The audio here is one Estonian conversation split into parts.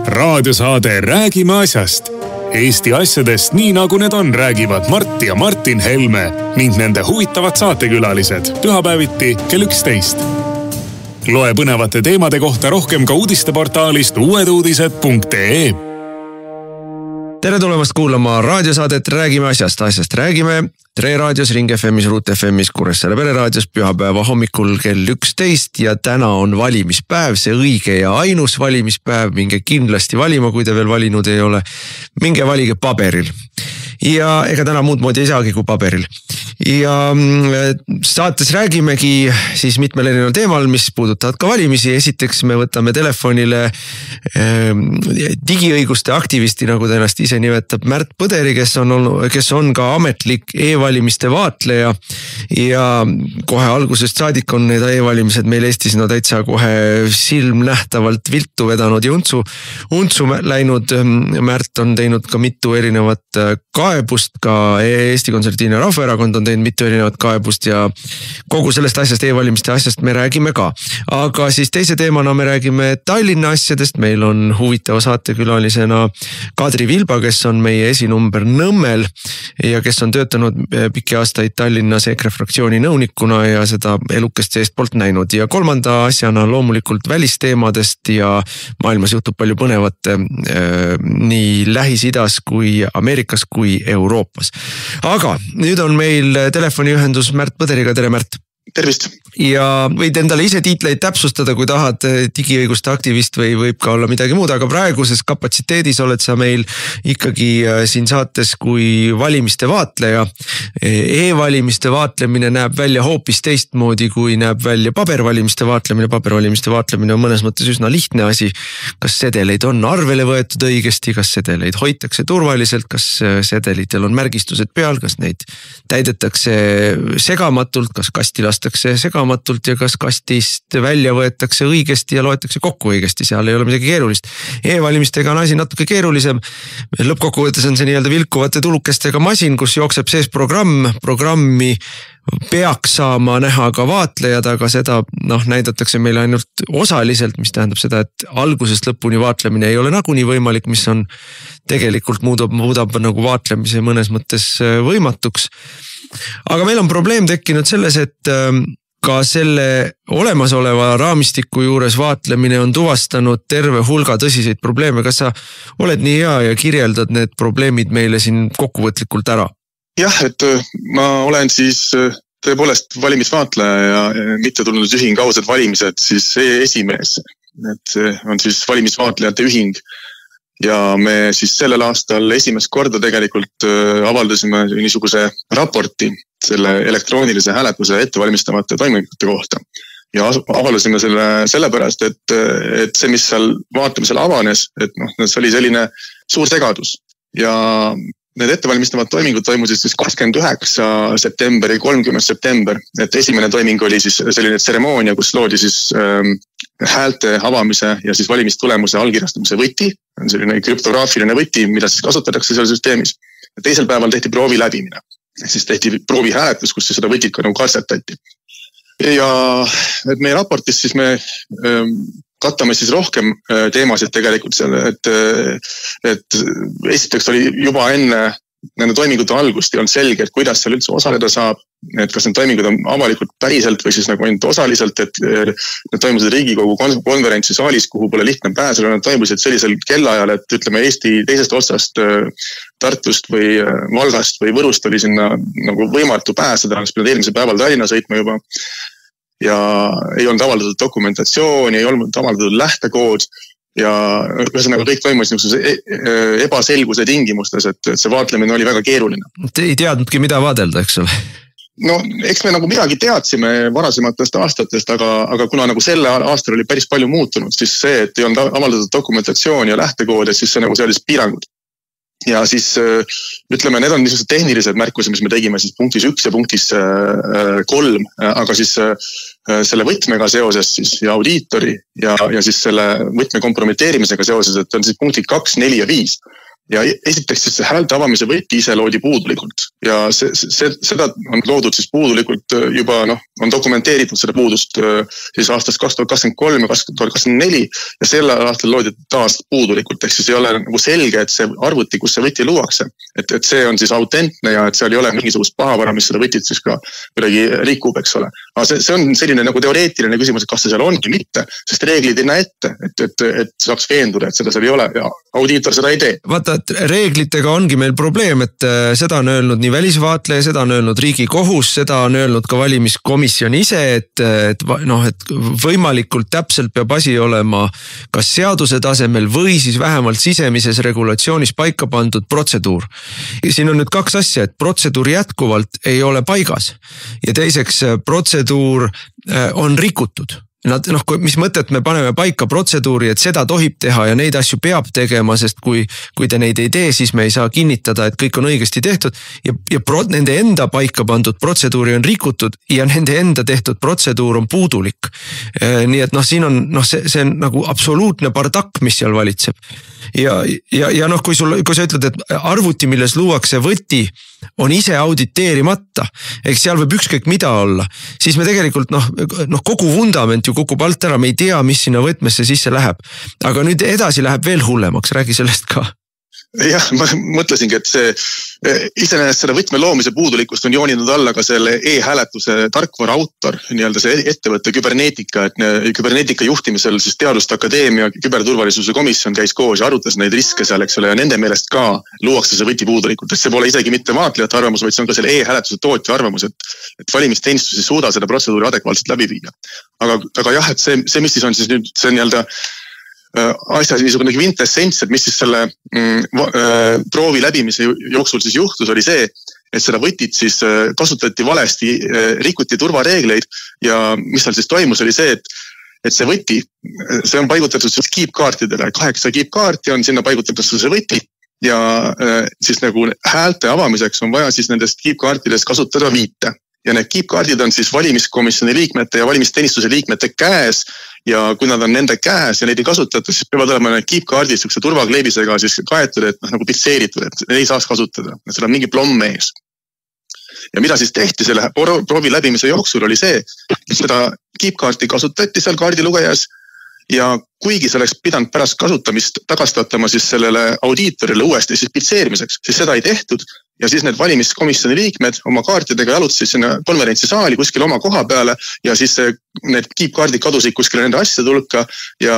Raadiosaade Räägime asjast. Eesti asjadest nii nagu need on, räägivad Mart ja Martin Helme ning nende huvitavad saatekülalised pühapäeviti kell 11. Loe põnevate teemade kohta rohkem ka uudisteportaalist uueduudised.ee. Tere tulemast kuulama raadiosaadet Räägime asjast. Asjast räägime Tre raadios, Ring FM'is, Ruut FM'is, Kuressaare pereraadios pühapäeva hommikul kell 11 ja täna on valimispäev, see õige ja ainus valimispäev. Minge kindlasti valima, kui te veel valinud ei ole. Minge valige paberil. Ja ega täna muud moodi ei saagi kui paberil. Ja saates räägimegi siis mitmel erineval teemal, mis puudutavad ka valimisi. Esiteks me võtame telefonile digiõiguste aktivisti, nagu ta ennast ise nimetab, Märt Põderi, kes on ka ametlik e-valimiste vaatleja. Ja kohe algusest saadik on need e-valimised meil Eestis täitsa kohe silmnähtavalt viltu vedanud ja untsu läinud. Märt on teinud ka mitu erinevat kaebust, ka Eesti Konservatiivne Rahvaerakond on teinud mitu erinevat kaebust ja kogu sellest asjast, e-valimiste asjast me räägime ka. Aga siis teise teemana me räägime Tallinna asjadest. Meil on huvitava saatekülalisena Kadri Vilba, kes on meie esinumber Nõmmel ja kes on töötanud pikki aastaid Tallinnas EKRE fraktsiooni nõunikuna ja seda elukest seest poolt näinud. Ja kolmanda asjana loomulikult välisteemadest ja maailmas juhtub palju põnevat nii Lähis-Idas kui Ameerikas kui Euroopas. Aga nüüd on meil telefoniühendus Märt Põderiga. Tere, Märt! Tervist! Ja võid endale ise tiitleid täpsustada, kui tahad, digiõiguste aktivist või võib ka olla midagi muud, aga praeguses kapatsiteedis oled sa meil ikkagi siin saates kui valimiste vaatleja. E-valimiste vaatlemine näeb välja hoopis teistmoodi, kui näeb välja pabervalimiste vaatlemine. Pabervalimiste vaatlemine on mõnes mõttes üsna lihtne asi. Kas sedeleid on arvele võetud õigesti, kas sedeleid hoitakse turvaliselt, kas sedelitel on märgistused peal, kas neid täidetakse segamatult, kas kasti lastakse segamatult ja kas kastist välja võetakse õigesti ja loetakse kokku õigesti, seal ei ole midagi keerulist. E-valimistega on asi natuke keerulisem. Lõppkokkuvõttes on see nii-öelda vilkuvate tulukestega masin, kus jookseb sees programmi peaks saama näha ka vaatlejad, aga seda näidatakse meile ainult osaliselt, mis tähendab seda, et algusest lõpuni vaatlemine ei ole nagunii võimalik, mis on tegelikult muudab nagu vaatlemise mõnes mõttes võimatuks. Aga meil on probleem tekkinud selles, et ka selle olemasoleva raamistiku juures vaatlemine on tuvastanud terve hulga tõsiseid probleeme. Kas sa oled nii hea ja kirjeldad need probleemid meile siin kokkuvõtlikult ära? Jah, et ma olen siis tõepoolest valimisvaatleja ja mittetulundusühing Ausad valimised siis esimees. Et on siis valimisvaatlejate ühing. Ja me siis sellel aastal esimest korda tegelikult avaldasime niisuguse raporti selle elektroonilise hääletuse ettevalmistavate toimingute kohta. Ja avaldasime sellepärast, et see, mis seal vaatamisel avanes, et see oli selline suur segadus. Ja need ettevalmistavad toimingud toimusid siis 29. september ja 30. september. Et esimene toiming oli siis selline tseremoonia, kus loodi siis häälte avamise ja siis valimistulemuse allkirjastamise võti. On selline krüptograafiline võti, mida siis kasutatakse seal süsteemis. Ja teisel päeval tehti proovi läbimine. Siis tehti proovi hääletus, kus seda võtit ka katsetati. Ja et meie raportis siis me kattame siis rohkem teemasid tegelikult selle, et esiteks oli juba enne nende toimingute algust ei olnud selge, et kuidas seal üldse osaleda saab, et kas need toimingud on avalikult päriselt või siis nagu ainult osaliselt, et need toimusid Riigikogu konverentsi saalis, kuhu pole lihtne pääseda, need toimusid sellisel kellaajal, et ütleme Eesti teisest otsast Tartust või Valgast või Võrust oli sinna nagu võimatu pääseda, sest pidanud eelmisel päeval Tallinna sõitma juba ja ei olnud avaldatud dokumentatsiooni, ei olnud avaldatud lähtekood ja ühesõnaga kõik toimus ebaselguse tingimustes, et see vaatlemine oli väga keeruline. Te ei teadnudki, mida vaadelda, eks ole? No, eks me nagu midagi teadsime varasematest aastatest, aga kuna nagu selle aastal oli päris palju muutunud, siis see, et ei olnud avaldatud dokumentatsiooni ja lähtekood, et siis see nagu sellised piirangud. Ja siis ütleme, need on niisugused tehnilised märkused, mis me tegime siis punktis 1 ja punktis 3, aga siis selle võtmega seoses siis ja audiitori ja siis selle võtme kompromiteerimisega seoses, et on siis punktid 2, 4 ja 5. ja esiteks siis see häälte avamise võti ise loodi puudulikult ja seda on loodud siis puudulikult juba on dokumenteeritud seda puudust siis aastast 2023 ja 2024 ja sellel aastal loodi taas puudulikult, ehk siis ei ole nagu selge, et see arvuti, kus see võti luuakse, et see on siis autentne ja et seal ei ole mingisugust pahavara, mis seda võtit siis ka kuidagi rikub, eks ole. Aga see on selline nagu teoreetiline küsimus, et kas see seal on või mitte, sest reeglid ei näe ette, et saaks veenduda, et seda seal ei ole ja audiitor seda ei tee. Vaata, et reeglitega ongi meil probleem, et seda on öelnud nii välisvaatleja, seda on öelnud Riigikohus, seda on öelnud ka valimiskomisjon ise, et võimalikult täpselt peab asi olema kas seaduse tasemel või siis vähemalt sisemises regulatsioonis paika pandud protseduur. Siin on nüüd kaks asja, et protseduur jätkuvalt ei ole paigas ja teiseks protseduur on rikutud. Mis mõtet me paneme paika protseduuri, et seda tohib teha ja neid asju peab tegema, sest kui te neid ei tee, siis me ei saa kinnitada, et kõik on õigesti tehtud ja nende enda paika pandud protseduuri on rikutud ja nende enda tehtud protseduur on puudulik. Nii et siin on, see on nagu absoluutne bardakk, mis seal valitseb. Ja kui sa ütled, et arvuti, milles luuakse võti, on ise auditeerimata, eks seal võib ükskõik mida olla, siis me tegelikult kogu vundament ju kukub alt ära, me ei tea, mis sinna võtmesse sisse läheb. Aga nüüd edasi läheb veel hullemaks, räägi sellest ka. Jah, ma mõtlesingi, et see iseenesest selle võtme loomise puudulikkust on jooninud alla ka selle e-hääletuse tarkvara autor, nii-öelda see ettevõtte Kybernetica, et Kybernetica juhtimisel siis Teaduste Akadeemia küberturvalisuse komisjon käis koos ja arutas neid riske seal, eks ole, ja nende meelest ka luuakse see võti puudulikult, et see pole isegi mitte vaatlejate arvamus, vaid see on ka selle e-hääletuse tootja arvamus, et valimisteenistus ei suuda seda protseduuri adekvaatselt läbi viia. Aga jah, et see, mis siis on siis nüüd see nii-öelda asja niisugune kvintessents, et mis siis selle proovi läbimise jooksul siis juhtus, oli see, et seda võtit siis kasutati valesti, rikuti turvareegleid ja mis seal siis toimus, oli see, et see võti, see on paigutatud siis keep-kaartidele, 8 keep-kaarti on sinna paigutatud see võti ja siis nagu häälte avamiseks on vaja siis nendest keep-kaartidest kasutada 5. Ja need keep-kaardid on siis valimiskomisjoni liikmete ja valimisteenistuse liikmete käes ja kui nad on nende käes ja neid ei kasutata, siis peavad olema need keep-kaardid sellise turvakleebisega siis kaetud, et nagu pitseeritud, et ei saaks kasutada, et seal on mingi plomm ees. Ja mida siis tehti selle proovi läbimise jooksul oli see, et seda keep-kaarti kasutati seal kaardilugejas ja kuigi see oleks pidanud pärast kasutamist tagastatama siis sellele audiitorile uuesti siis pitseerimiseks, siis seda ei tehtud ja siis need valimiskomisjoni liikmed oma kaartidega jalutasid sinna konverentsisaali kuskil oma koha peale ja siis need keep-kaardid kadusid kuskile nende asjade hulka ja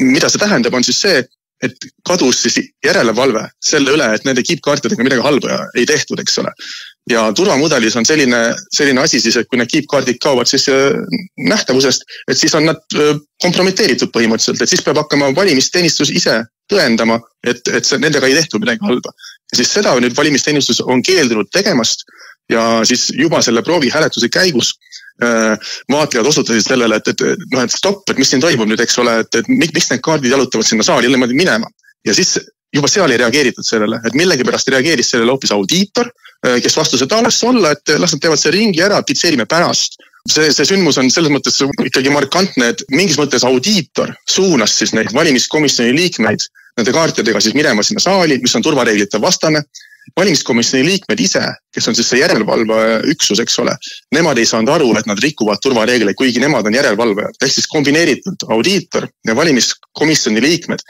mida see tähendab on siis see, et kadus siis järelevalve selle üle, et nende keep-kaartidega midagi halba ei tehtud, eks ole. Ja turvamudelis on selline asi siis, et kui need keep-kaardid kaovad siis nähtavusest, et siis on nad kompromiteeritud põhimõtteliselt, et siis peab hakkama valimisteenistus ise tõendama, et nendega ei tehtud midagi halba. Ja siis seda nüüd valimisteenistus on keeldunud tegemast ja siis juba selle proovi hääletuse käigus vaatlejad osutasid sellele, et stopp, et mis siin toimub nüüd, eks ole, et miks need kaardid jalutavad sinna saali ilma minema. Ja siis juba seal ei reageeritud sellele, et millegipärast reageeris sellele hoopis audiitor, kes vastus, et las olla, et las nad teevad see ringi ära, pitseerime pärast. See sündmus on selles mõttes ikkagi markantne, et mingis mõttes audiitor suunas siis neid valimiskomisjoni liikmeid nende kaartidega siis minema sinna saali, mis on turvareeglite vastane. Valimiskomisjoni liikmed ise, kes on siis see järelevalve üksus, eks ole, nemad ei saanud aru, et nad rikuvad turvareegleid, kuigi nemad on järelevalvajad. Ehk siis kombineeritud audiitor ja valimiskomisjoni liikmed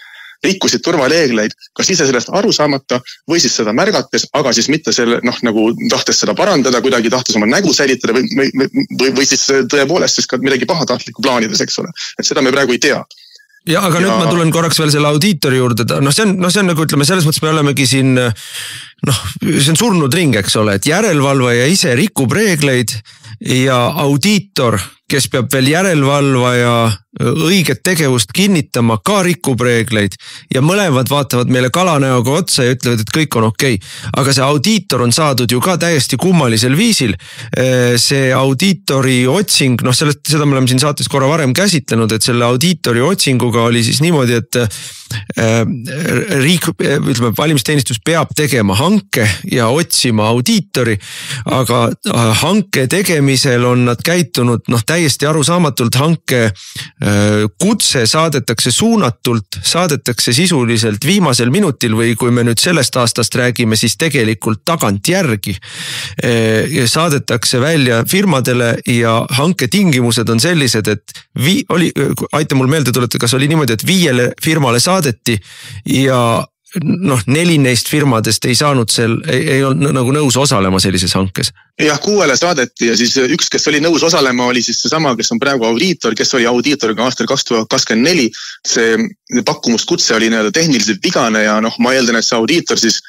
rikkusid turvareegleid, kas ise sellest aru saamata või siis seda märgates, aga siis mitte selle, nagu tahtes seda parandada, kuidagi tahtes oma nägu säilitada või siis tõepoolest siis ka midagi pahatahtlikku plaanides, eks ole. Et seda me praegu ei tea. Ja, aga nüüd ma tulen korraks veel selle audiitori juurde, see on nagu ütleme, selles mõttes me olemegi siin, see on surnud ring, eks ole, et järelevalvaja ise rikub reegleid ja audiitor, kes peab veel järelevalvaja õiget tegevust kinnitama, ka rikub reegleid ja mõlemad vaatavad meile kalanäoga otsa ja ütlevad, et kõik on okei. Aga see audiitor on saadud ju ka täiesti kummalisel viisil. See audiitori otsing, seda me oleme siin saates korra varem käsitlenud, et selle audiitori otsinguga oli siis niimoodi, et riik, ütleme, valimisteenistus peab tegema hanke ja otsima audiitori, aga hanke tegemisel on nad käitunud täiesti arusaamatult hanke kutse saadetakse suunatult, saadetakse sisuliselt viimasel minutil või kui me nüüd sellest aastast räägime, siis tegelikult tagantjärgi saadetakse välja firmadele ja hanketingimused on sellised, et aita mul meelde tuletada, kas oli niimoodi, et 5 firmale saadeti ja 4 neist firmadest ei saanud ei olnud nagu nõus osalema sellises hankes. Jah, 6 saadeti ja siis üks, kes oli nõus osalema, oli siis seesama, kes on praegu audiitor, kes oli audiitoriga aastal 2024. See pakkumuskutse oli tehniliselt vigane ja ma eeldan, et see audiitor siis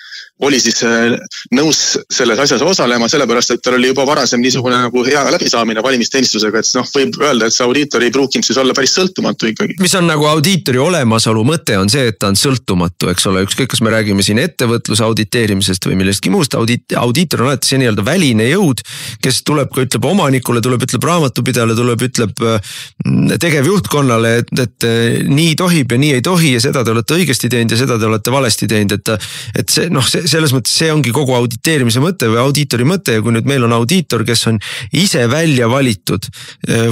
oli siis nõus selles asjas osalema, sellepärast, et tal oli juba varasem niisugune nagu hea läbisaamine valimisteenistusega, et võib öelda, et see audiitor ei pruukinud siis olla päris sõltumatu ikkagi. Mis on nagu audiitori olemasolu mõte on see, et ta on sõltumatu, eks ole, ükskõik kas me räägime siin ettevõtluse auditeerimisest või millestki muust, audiitor on alati see nii-öelda väline jõud, kes tuleb, kui ütleb omanikule, ütleb raamatupidajale, ütleb tegevjuhtkonnale, et nii tohib ja nii ei tohi ja seda te olete õigesti teinud ja seda te olete valesti teinud, et see, selles mõttes see ongi kogu auditeerimise mõte või audiitori mõte ja kui nüüd meil on audiitor, kes on ise välja valitud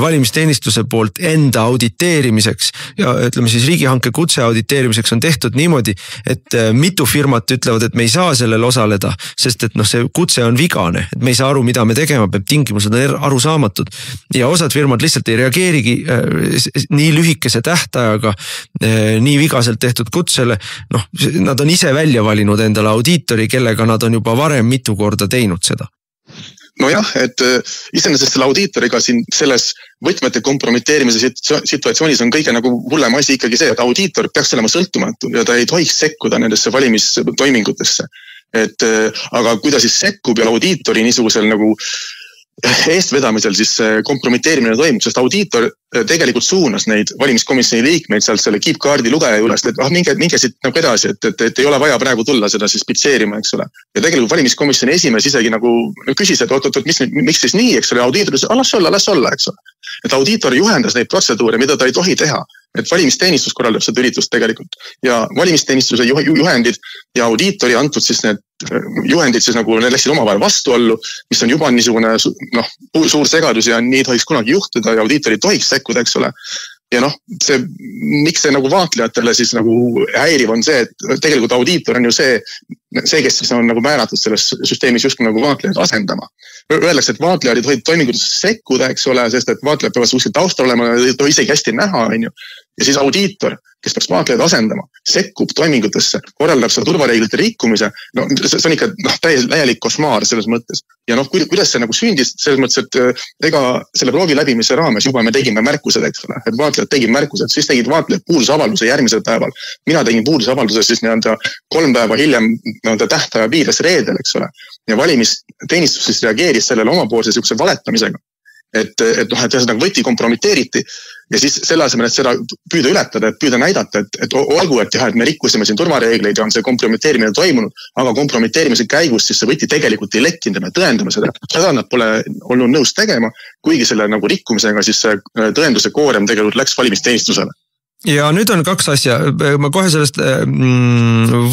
valimisteenistuse poolt enda auditeerimiseks ja ütleme siis riigihanke kutse auditeerimiseks on tehtud niimoodi, et mitu firmat ütlevad, et me ei saa sellel osaleda, sest et see kutse on vigane, et me ei saa aru, mida me tegema peab, tingimused on arusaamatud ja osad firmad lihtsalt ei reageerigi nii lühikese tähtajaga, nii vigaselt tehtud kutsele, nad on ise välja valinud endale audiitori, kellega nad on juba varem mitu korda teinud seda. Nojah, et iseenesest selle audiitoriga siin selles võtmete kompromiteerimise situatsioonis on kõige nagu hullem asi ikkagi see, et audiitor peaks olema sõltumatu ja ta ei tohiks sekkuda nendesse valimistoimingutesse. Aga kui ta siis sekkub ja audiitori niisugusel nagu eestvedamisel siis kompromiteerimine toimub, sest audiitor tegelikult suunas neid valimiskomisjoni liikmeid sealt selle keep-kaardi lugeja juurest, et minge siit nagu edasi, et ei ole vaja praegu tulla seda siis pitseerima, eks ole. Ja tegelikult valimiskomisjoni esimees isegi nagu küsis, et miks siis nii, eks ole, audiitor ütles, las olla, eks ole. Et audiitor juhendas neid protseduure, mida ta ei tohi teha. Et valimisteenistus korraldab seda üritust tegelikult ja valimisteenistuse juhendid ja audiitori antud siis need juhendid siis nagu need läksid omavahel vastuollu, mis on juba niisugune suur segadus ja nii tohiks kunagi juhtuda ja audiitor ei tohiks sekkuda, eks ole. Ja miks see nagu vaatlejatele siis nagu häiriv on see, et tegelikult audiitor on ju see, kes siis on nagu määratud selles süsteemis justkui nagu vaatlejad asendama. Öeldakse, et vaatlejad ei tohi toimingutesse sekkuda, eks ole, sest et vaatlejad peavad kuskil taustal olema, ei tohi isegi hästi näha, on ju. Ja siis audiitor, kes peaks vaatlejad asendama, sekkub toimingutesse, korraldab seda turvareeglite rikkumise. See on ikka täielik košmaar selles mõttes. Ja kuidas see nagu sündis selles mõttes, et ega selle proovi läbimise raames juba me tegime märkused, eks ole, et vaatlejad tegid märkused, siis tegid vaatlejad puudusavalduse järgmisel päeval. Mina tegin puudusavalduse siis 3 päeva hiljem tähtaja piires reedel, eks ole. Ja valimisteenistus siis reageeris sellele omapoolse sihukese valetamisega. Et võti kompromiteeriti ja siis selle asemel, et seda püüda ületada, et püüda näidata, et olgu, et me rikkusime siin turvareegleid ja on see kompromiteerimine toimunud, aga kompromiteerimise käigus siis see võti tegelikult ei lekkinud ja me tõendame seda. Seda nad pole olnud nõus tegema, kuigi selle nagu rikkumisega siis see tõenduse koorem tegelikult läks valimisteenistusele. Ja nüüd on 2 asja, ma kohe sellest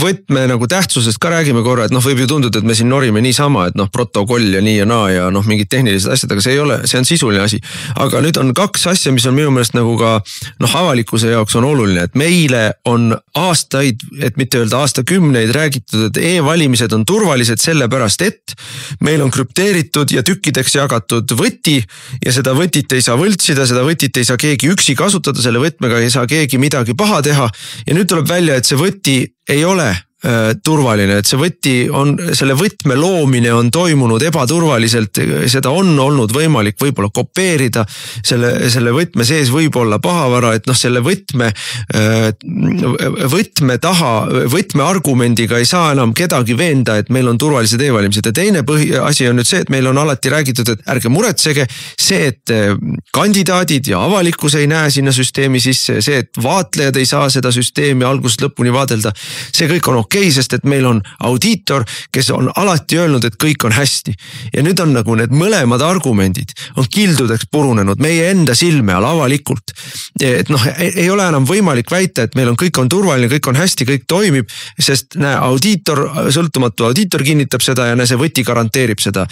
võtme nagu tähtsusest ka räägime korra, et võib ju tunduda, et me siin norime niisama, et protokoll ja nii ja naa ja mingid tehnilised asjad, aga see ei ole, see on sisuline asi. Aga nüüd on 2 asja, mis on minu meelest nagu ka avalikkuse jaoks on oluline, et meile on aastaid, et mitte öelda aastakümneid räägitud, et e-valimised on turvalised sellepärast, et meil on krüpteeritud ja tükkideks jagatud võti ja seda võtit ei saa võltsida, seda võtit ei saa keegi üksi kasutada, selle võtmega ei saa keegi midagi paha teha ja nüüd tuleb välja, et see võti ei ole turvaline, et see võti on, selle võtme loomine on toimunud ebaturvaliselt, seda on olnud võimalik võib-olla kopeerida, selle võtme sees võib olla pahavara, et selle võtme taha, võtme argumendiga ei saa enam kedagi veenda, et meil on turvalised e-valimised ja teine asi on nüüd see, et meil on alati räägitud, et ärge muretsege, see, et kandidaadid ja avalikkus ei näe sinna süsteemi sisse, see, et vaatlejad ei saa seda süsteemi algusest lõpuni vaadelda, see kõik on okei, sest et meil on audiitor, kes on alati öelnud, et kõik on hästi. Ja nüüd on nagu need mõlemad argumendid on kildudeks purunenud meie enda silme all avalikult. Et noh, ei ole enam võimalik väita, et meil on kõik on turvaline, kõik on hästi, kõik toimib, sest audiitor, sõltumatu audiitor kinnitab seda ja see võti garanteerib seda.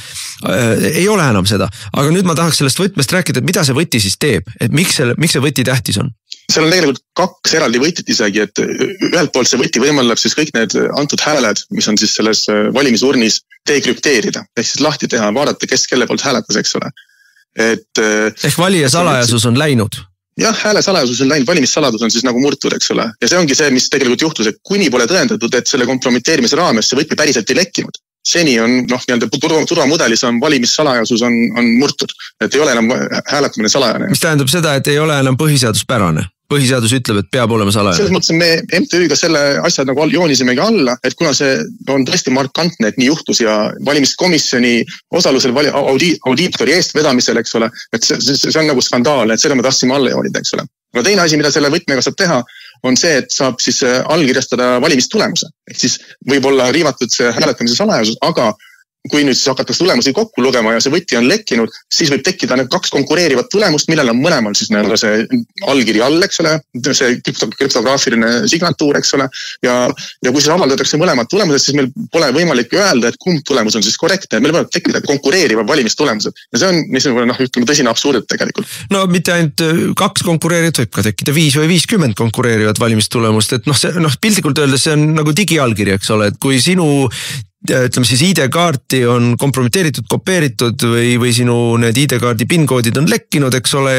Ei ole enam seda, aga nüüd ma tahaks sellest võtmest rääkida, et mida see võti siis teeb, et miks see võti tähtis on? Seal on tegelikult 2 eraldi võtit isegi, et ühelt poolt see võti võimaldab siis kõik need antud hääled, mis on siis selles valimisurnis dekrypteerida, ehk siis lahti teha, vaadata, kes kelle poolt hääletas, eks ole. Ehk valija salajasus on läinud? Jah, hääle salajasus on läinud, valimissaladus on siis nagu murtud, eks ole. Ja see ongi see, mis tegelikult juhtus, et kuni pole tõendatud, et selle kompromiteerimise raames see võtmi päriselt ei lekkinud. Seni on, turvamudelis on valimisalajasus on murtud, et ei ole enam hääletamine salajane. Mis tähendab seda, et ei ole enam põhiseaduspärane? Põhiseadus ütleb, et peab olema salajane. Selles mõttes me MTÜ-ga selle asja nagu joonisimegi alla, et kuna see on tõesti markantne, et nii juhtus ja valimiskomisjoni osalusel audiitori eestvedamisel, eks ole, et see on nagu skandaalne, et selle me tahtsime alla joonida, eks ole. Aga teine asi, mida selle võtmega saab teha, on see, et saab siis allkirjastada valimistulemuse. Ehk siis võib olla riivatud see hääletamise salajasus, aga kui nüüd siis hakatakse tulemusi kokku lugema ja see võti on lekkinud, siis võib tekkida need 2 konkureerivat tulemust, millel on mõlemal siis see allkiri all, eks ole, see krüptograafiline signatuur, eks ole, ja kui siis avaldatakse mõlemad tulemused, siis meil pole võimalik öelda, et kumb tulemus on siis korrektne, meil võivad tekkida konkureerivad valimistulemused. Ja see on niisugune, ütleme, tõsine absurd tegelikult. No mitte ainult 2 konkureerivat, võib ka tekkida 5 või 50 konkureerivat valimistulemust, et piltlikult öeldes see on nagu digiallkiri, eks ole, et kui sinu ütleme siis ID-kaarti on kompromiteeritud, kopeeritud või sinu need ID-kaardi PIN-koodid on lekkinud, eks ole,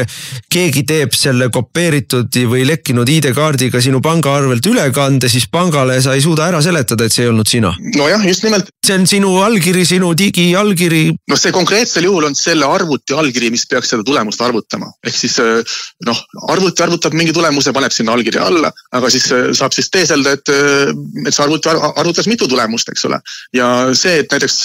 keegi teeb selle kopeeritud või lekkinud ID-kaardiga sinu pangaarvelt ülekande, siis pangale sa ei suuda ära seletada, et see ei olnud sina. No jah, just nimelt. See on sinu allkiri, sinu digiallkiri. No see konkreetsel juhul on selle arvuti allkiri, mis peaks seda tulemust arvutama. Ehk siis arvuti arvutab mingi tulemuse, paneb sinna allkiri alla, aga siis saab siis teeselda, et see arvuti arvutas mitu tulemust, eks ole. Ja see, et näiteks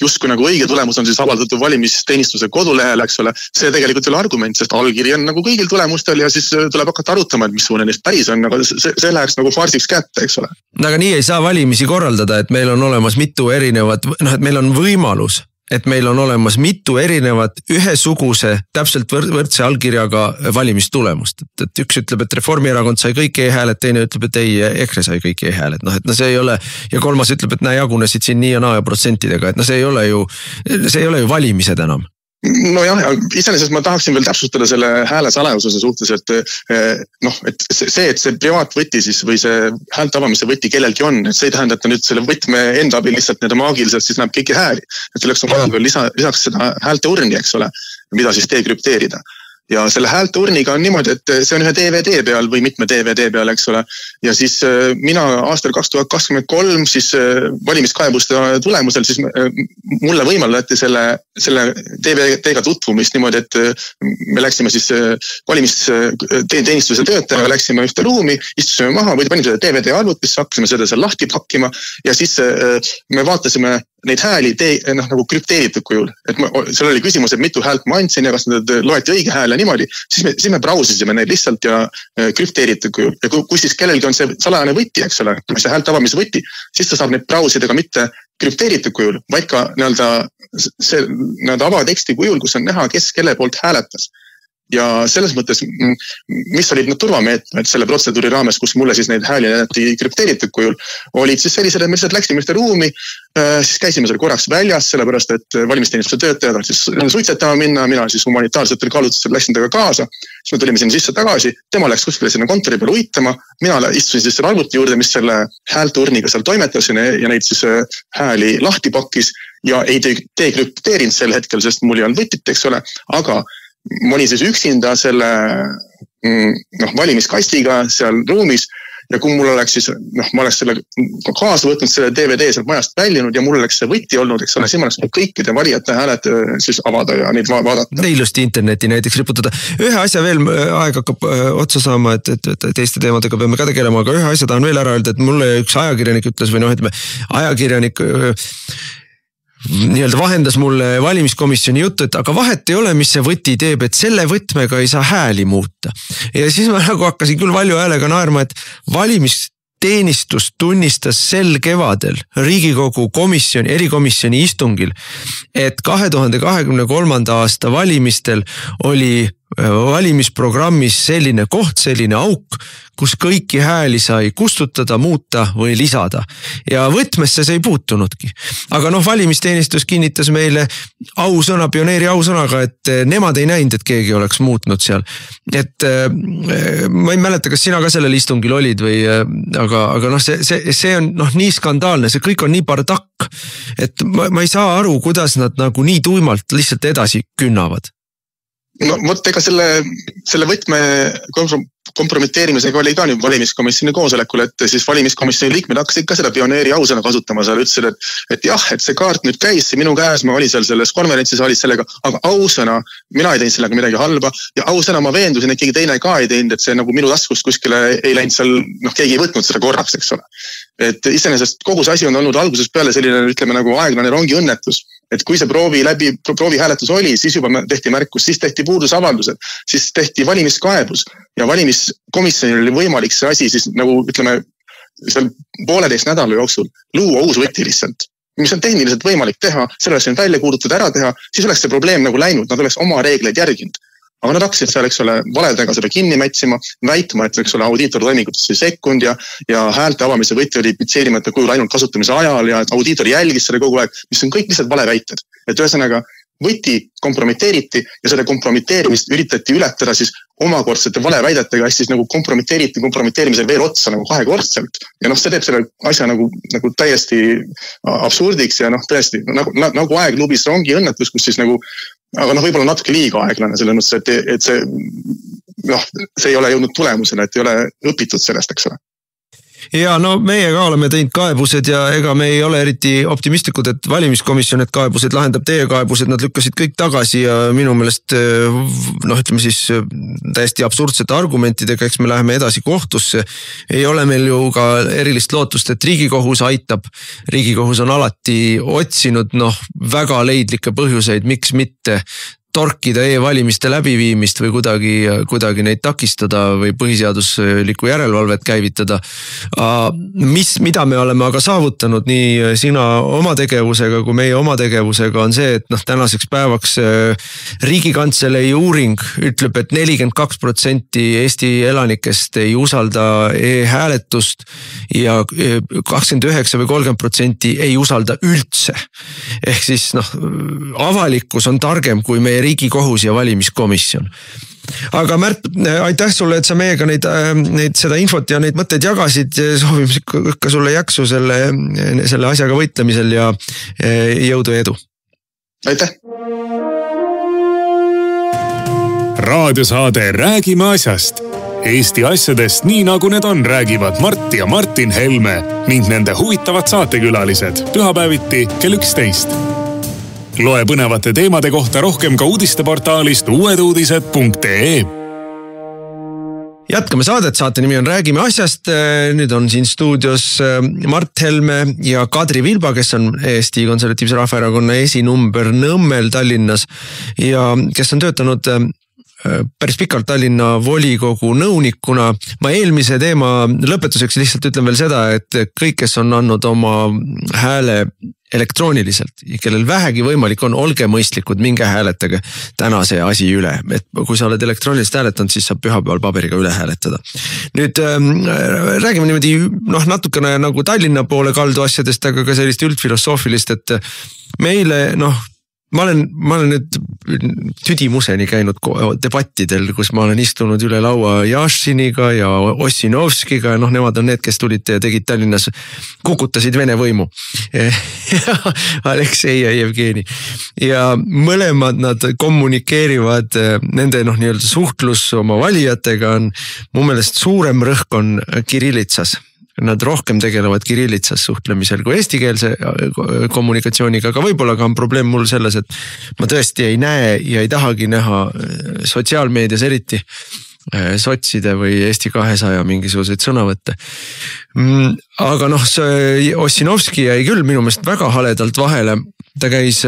justkui nagu õige tulemus on siis avaldatud valimisteenistuse kodulehel, eks ole, see tegelikult ei ole argument, sest allkiri on nagu kõigil tulemustel ja siis tuleb hakata arutama, et missugune neist päris on, aga see läheks nagu farsiks kätte, eks ole. Aga nii ei saa valimisi korraldada, et meil on olemas mitu erinevat, et meil on võimalus, et meil on olemas mitu erinevat ühesuguse täpselt võrdse allkirjaga valimistulemust. Et üks ütleb, et Reformierakond sai kõik e-hääled, teine ütleb, et ei, EKRE sai kõik e-hääled. Et see ei ole, ja kolmas ütleb, et jagunesid siin nii ja naa ja protsentidega, et see ei ole ju valimised enam. No jah, iseenesest ma tahaksin veel täpsustada selle hääle salajususe suhtes, et see privaatvõti siis või see häälte avamise võti kellelgi on, et see ei tähenda, et ta nüüd selle võtme enda abil lihtsalt maagiliselt siis näeb kõiki hääli. Et selleks on vaja veel lisaks seda häälte urni, eks ole, mida siis dekrypteerida. Ja selle häälte urniga on niimoodi, et see on ühe DVD peal või mitme DVD peal, eks ole. Ja siis mina aastal 2023 siis valimiskaebuste tulemusel siis mulle võimaldati selle DVD-ga tutvumist niimoodi, et me läksime siis valimisteenistuse töötajaga, läksime ühte ruumi, istusime maha või panime seda DVD arvutisse, hakkasime seda seal lahti pakkima ja siis me vaatasime neid hääli nagu krüpteeritud kujul. Et seal oli küsimus, et mitu häält ma andsin ja kas need loeti õige hääl ja niimoodi. Siis me brausisime neid lihtsalt ja krüpteeritud kujul. Ja kui siis kellelgi on see salajane võti, eks ole, see häält avamise võti, siis ta saab neid brausida ka mitte krüpteeritud kujul, vaid ka avateksti kujul, kus on näha, kes kelle poolt hääletas. Ja selles mõttes, mis olid need turvameetmed selle protseduuri raames, kus mulle siis neid hääli näidati krüpteeritud kujul, olid siis sellised, et me lihtsalt läksime ühte ruumi, siis käisime seal korraks väljas, sellepärast et valimisteenistuse töötajad tahtis suitsetama minna, mina siis humanitaarsetel kaalutlustel läksin temaga kaasa, siis me tulime sinna sisse tagasi, tema läks kuskile sinna kontori peale uitama, mina istusin siis selle arvuti juurde, mis selle häälteurniga seal toimetasin ja neid siis hääli lahti pakkis ja ei dekrypteerinud sel hetkel, sest mul ei olnud võtit, eks ole, aga ma olin siis üksinda selle valimiskastiga seal ruumis ja kui mul oleks siis, ma oleks selle kaasa võtnud selle DVD sealt majast väljunud ja mul oleks see võti olnud, eks ole, siis ma oleks kõikide valijate hääled siis avada ja neid vaadata. Ilusti interneti näiteks riputada. Ühe asja veel aeg hakkab otsa saama, et teiste teemadega peame ka tegelema, aga ühe asja tahan veel ära öelda, et mulle üks ajakirjanik ütles või ajakirjanik nii-öelda vahendas mulle valimiskomisjoni juttu, et aga vahet ei ole, mis see võti teeb, et selle võtmega ei saa hääli muuta. Ja siis ma nagu hakkasin küll valju häälega naerma, et teenistus tunnistas sel kevadel Riigikogu erikomisjoni istungil, et 2023. aasta valimistel oli valimisprogrammis selline koht, selline auk, kus kõiki hääli sai kustutada, muuta või lisada. Ja võtmesse see ei puutunudki. Aga valimisteenistus kinnitas meile pioneeri ausõnaga, et nemad ei näinud, et keegi oleks muutnud seal. Et ma ei mäleta, kas sina ka sellel istungil olid või, aga see on nii skandaalne, see kõik on nii bardakk, et ma ei saa aru, kuidas nad nagu nii tuimalt lihtsalt edasi künnavad. No vot, ega selle võtme kompromiteerimisega oli ka nüüd valimiskomisjoni koosolekul, et siis valimiskomisjoni liikmed hakkasid ka seda pioneeri ausõna kasutama, seal ütlesid, et jah, et see kaart nüüd käis minu käes, ma olin seal selles konverentsisaalis sellega, aga ausõna, mina ei teinud sellega midagi halba ja ausõna ma veendusin, et keegi teine ka ei teinud, et see nagu minu taskust kuskile ei läinud seal, keegi ei võtnud seda korraks, eks ole. Et iseenesest kogu see asi on olnud algusest peale selline, ütleme nagu aeglane rongi õnnetus. Et kui see proovi hääletus oli, siis juba tehti märkus, siis tehti puudusavaldused, siis tehti valimiskaebus ja valimiskomisjonil oli võimalik see asi siis nagu ütleme seal 1,5 nädala jooksul luua uus võti lihtsalt, mis on tehniliselt võimalik teha, selle oleks võinud välja kuulutada ära teha, siis oleks see probleem nagu läinud, nad oleks oma reegleid järginud. Aga nad hakkasid seal, eks ole, valedega seda kinni mätsima, väitma, et eks ole, audiitortoimingutes oli sekund ja häälte avamise võti oli pitseerimata kujul ainult kasutamise ajal ja audiitor jälgis selle kogu aeg, mis on kõik lihtsalt valeväited. Et ühesõnaga võti kompromiteeriti ja selle kompromiteerimist üritati ületada siis omakordsete valeväidetega, siis nagu kompromiteerimisel veel otsa nagu 2-kordselt. Ja see teeb selle asja nagu täiesti absurdiks ja tõesti nagu aeglubis rongi õnnetus, kus siis nagu aga võib-olla natuke liiga aeglane selle mõttes, et see ei ole jõudnud tulemusele, et ei ole õpitud sellest, eks ole. Ja meie ka oleme teinud kaebused ja ega me ei ole eriti optimistlikud, et valimiskomisjon need kaebused lahendab, teie kaebused, nad lükkasid kõik tagasi ja minu meelest ütleme siis täiesti absurdsete argumentidega, eks me läheme edasi kohtusse. Ei ole meil ju ka erilist lootust, et Riigikohus aitab. Riigikohus on alati otsinud väga leidlikke põhjuseid, miks mitte torkida e-valimiste läbiviimist või kuidagi neid takistada või põhiseaduslikku järelevalvet käivitada. Mida me oleme aga saavutanud nii sina oma tegevusega kui meie oma tegevusega on see, et tänaseks päevaks Riigikantselei uuring ütleb, et 42% Eesti elanikest ei usalda e-hääletust ja 29 või 30% ei usalda üldse. Ehk siis avalikkus on targem kui meie Riigikohus ja valimiskomisjon. Aga Märt, aitäh sulle, et sa meiega seda infot ja neid mõtteid jagasid. Soovime ka sulle jaksu selle asjaga võitlemisel ja jõudu ja edu. Aitäh! Raadiosaade Räägime asjast. Eesti asjadest nii nagu need on, räägivad Mart ja Martin Helme ning nende huvitavad saatekülalised pühapäeviti kell 11. Loe põnevate teemade kohta rohkem ka uudisteportaalist uueduudised.ee. Jätkame saadet, saate nimi on Räägime asjast. Nüüd on siin stuudios Mart Helme ja Kadri Vilba, kes on Eesti Konservatiivse Rahvaerakonna esinumber Nõmmel Tallinnas ja kes on töötanud päris pikalt Tallinna volikogu nõunikuna. Ma eelmise teema lõpetuseks lihtsalt ütlen veel seda, et kõik, kes on andnud oma hääle elektrooniliselt, kellel vähegi võimalik on, olge mõistlikud, minge hääletage täna see asi üle. Et kui sa oled elektrooniliselt hääletanud, siis saab pühapäeval paberiga üle hääletada. Nüüd räägime niimoodi natukene nagu Tallinna poole kaldu asjadest, aga ka sellist üldfilosoofilist, et meile ma olen nüüd tüdimuseni käinud debattidel, kus ma olen istunud üle laua Jašiniga ja Ossinovskiga ja nemad on need, kes tulid ja tegid Tallinnas, kukutasid Vene võimu. Aleksei ja Jevgeni. Ja mõlemad nad kommunikeerivad, nende nii-öelda suhtlus oma valijatega on mu meelest suurem rõhk on kirillitsas. Nad rohkem tegelevad kirillitsas suhtlemisel kui eestikeelse kommunikatsiooniga, aga võib-olla ka on probleem mul selles, et ma tõesti ei näe ja ei tahagi näha sotsiaalmeedias eriti sotside või Eesti 200 mingisuguseid sõnavõtte. Aga see Ossinovski jäi küll minu meelest väga haledalt vahele. Ta käis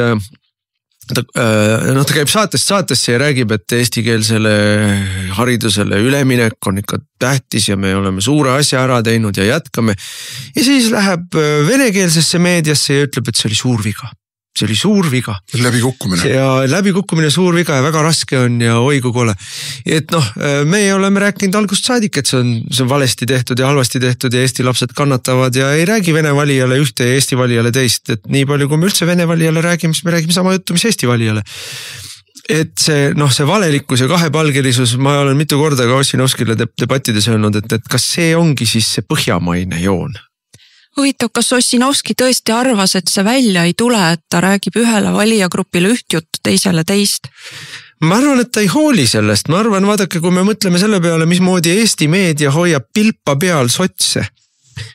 ta käib saatest saatesse ja räägib, et eestikeelsele haridusele üleminek on ikka tähtis ja me oleme suure asja ära teinud ja jätkame. Ja siis läheb venekeelsesse meediasse ja ütleb, et see oli suur viga. See oli suur viga. Läbikukkumine. Ja läbikukkumine suur viga ja väga raske on ja oi kui kole. Et meie oleme rääkinud algust saadik, et see on valesti tehtud ja halvasti tehtud ja Eesti lapsed kannatavad ja ei räägi vene valijale ühte ja Eesti valijale teist. Et nii palju, kui me üldse vene valijale räägime, siis me räägime sama juttu, mis Eesti valijale. Et see valelikkus ja kahepalgelisus, ma olen mitu korda ka Ossinovskile debattides öelnud, et kas see ongi siis see põhjamaine joon? Huvitav, kas Ossinovski tõesti arvas, et see välja ei tule, et ta räägib ühele valijagrupile üht juttu, teisele teist? Ma arvan, et ta ei hooli sellest. Ma arvan, vaadake, kui me mõtleme selle peale, mismoodi Eesti meedia hoiab pilpa peal sotse,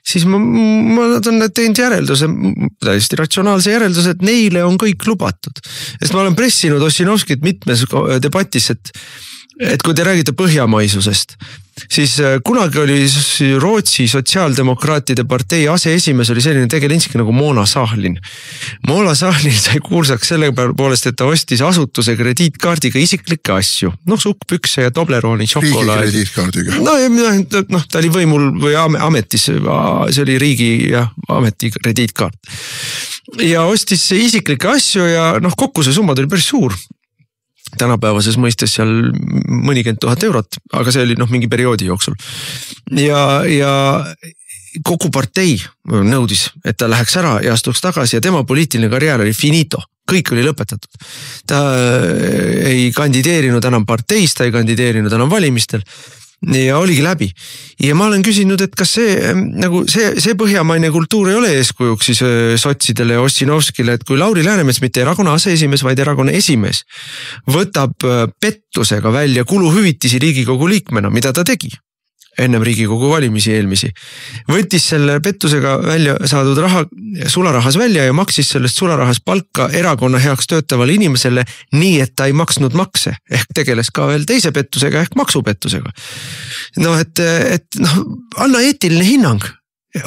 siis ma olen teinud järelduse, täiesti ratsionaalse järelduse, et neile on kõik lubatud. Sest ma olen pressinud Ossinovskit mitmes debatis, et kui te räägite põhjamaisusest, siis kunagi oli Rootsi sotsiaaldemokraatide partei aseesimees oli selline tegelinski nagu Mona Sahlin. Mona Sahlin sai kuulsaks selle poolest, et ta ostis asutuse krediitkaardiga isiklikke asju. Sukkpükse ja Tobleroni šokolaadi. Riigi krediitkaardiga. Ta oli võimul või ametis, see oli riigi ja ameti krediitkaart. Ja ostis isiklikke asju ja kokku see summa tuli päris suur. Tänapäevases mõistes seal mõnikümmend 1000 eurot, aga see oli mingi perioodi jooksul. Ja kogu partei nõudis, et ta läheks ära ja astuks tagasi ja tema poliitiline karjäär oli finito. Kõik oli lõpetatud. Ta ei kandideerinud enam parteis, ta ei kandideerinud enam valimistel ja oligi läbi. Ja ma olen küsinud, et kas see põhjamaine kultuur ei ole eeskujuks siis sotsidele ja Ossinovskile, et kui Lauri Läänemets, mitte erakonna aseesimees, vaid erakonna esimees, võtab pettusega välja kuluhüvitisi Riigikogu liikmena, mida ta tegi ennem Riigikogu valimisi eelmisi, võttis selle pettusega välja saadud raha sularahas välja ja maksis sellest sularahas palka erakonna heaks töötavale inimesele nii, et ta ei maksnud makse ehk tegeles ka veel teise pettusega ehk maksupettusega. Anna eetiline hinnang,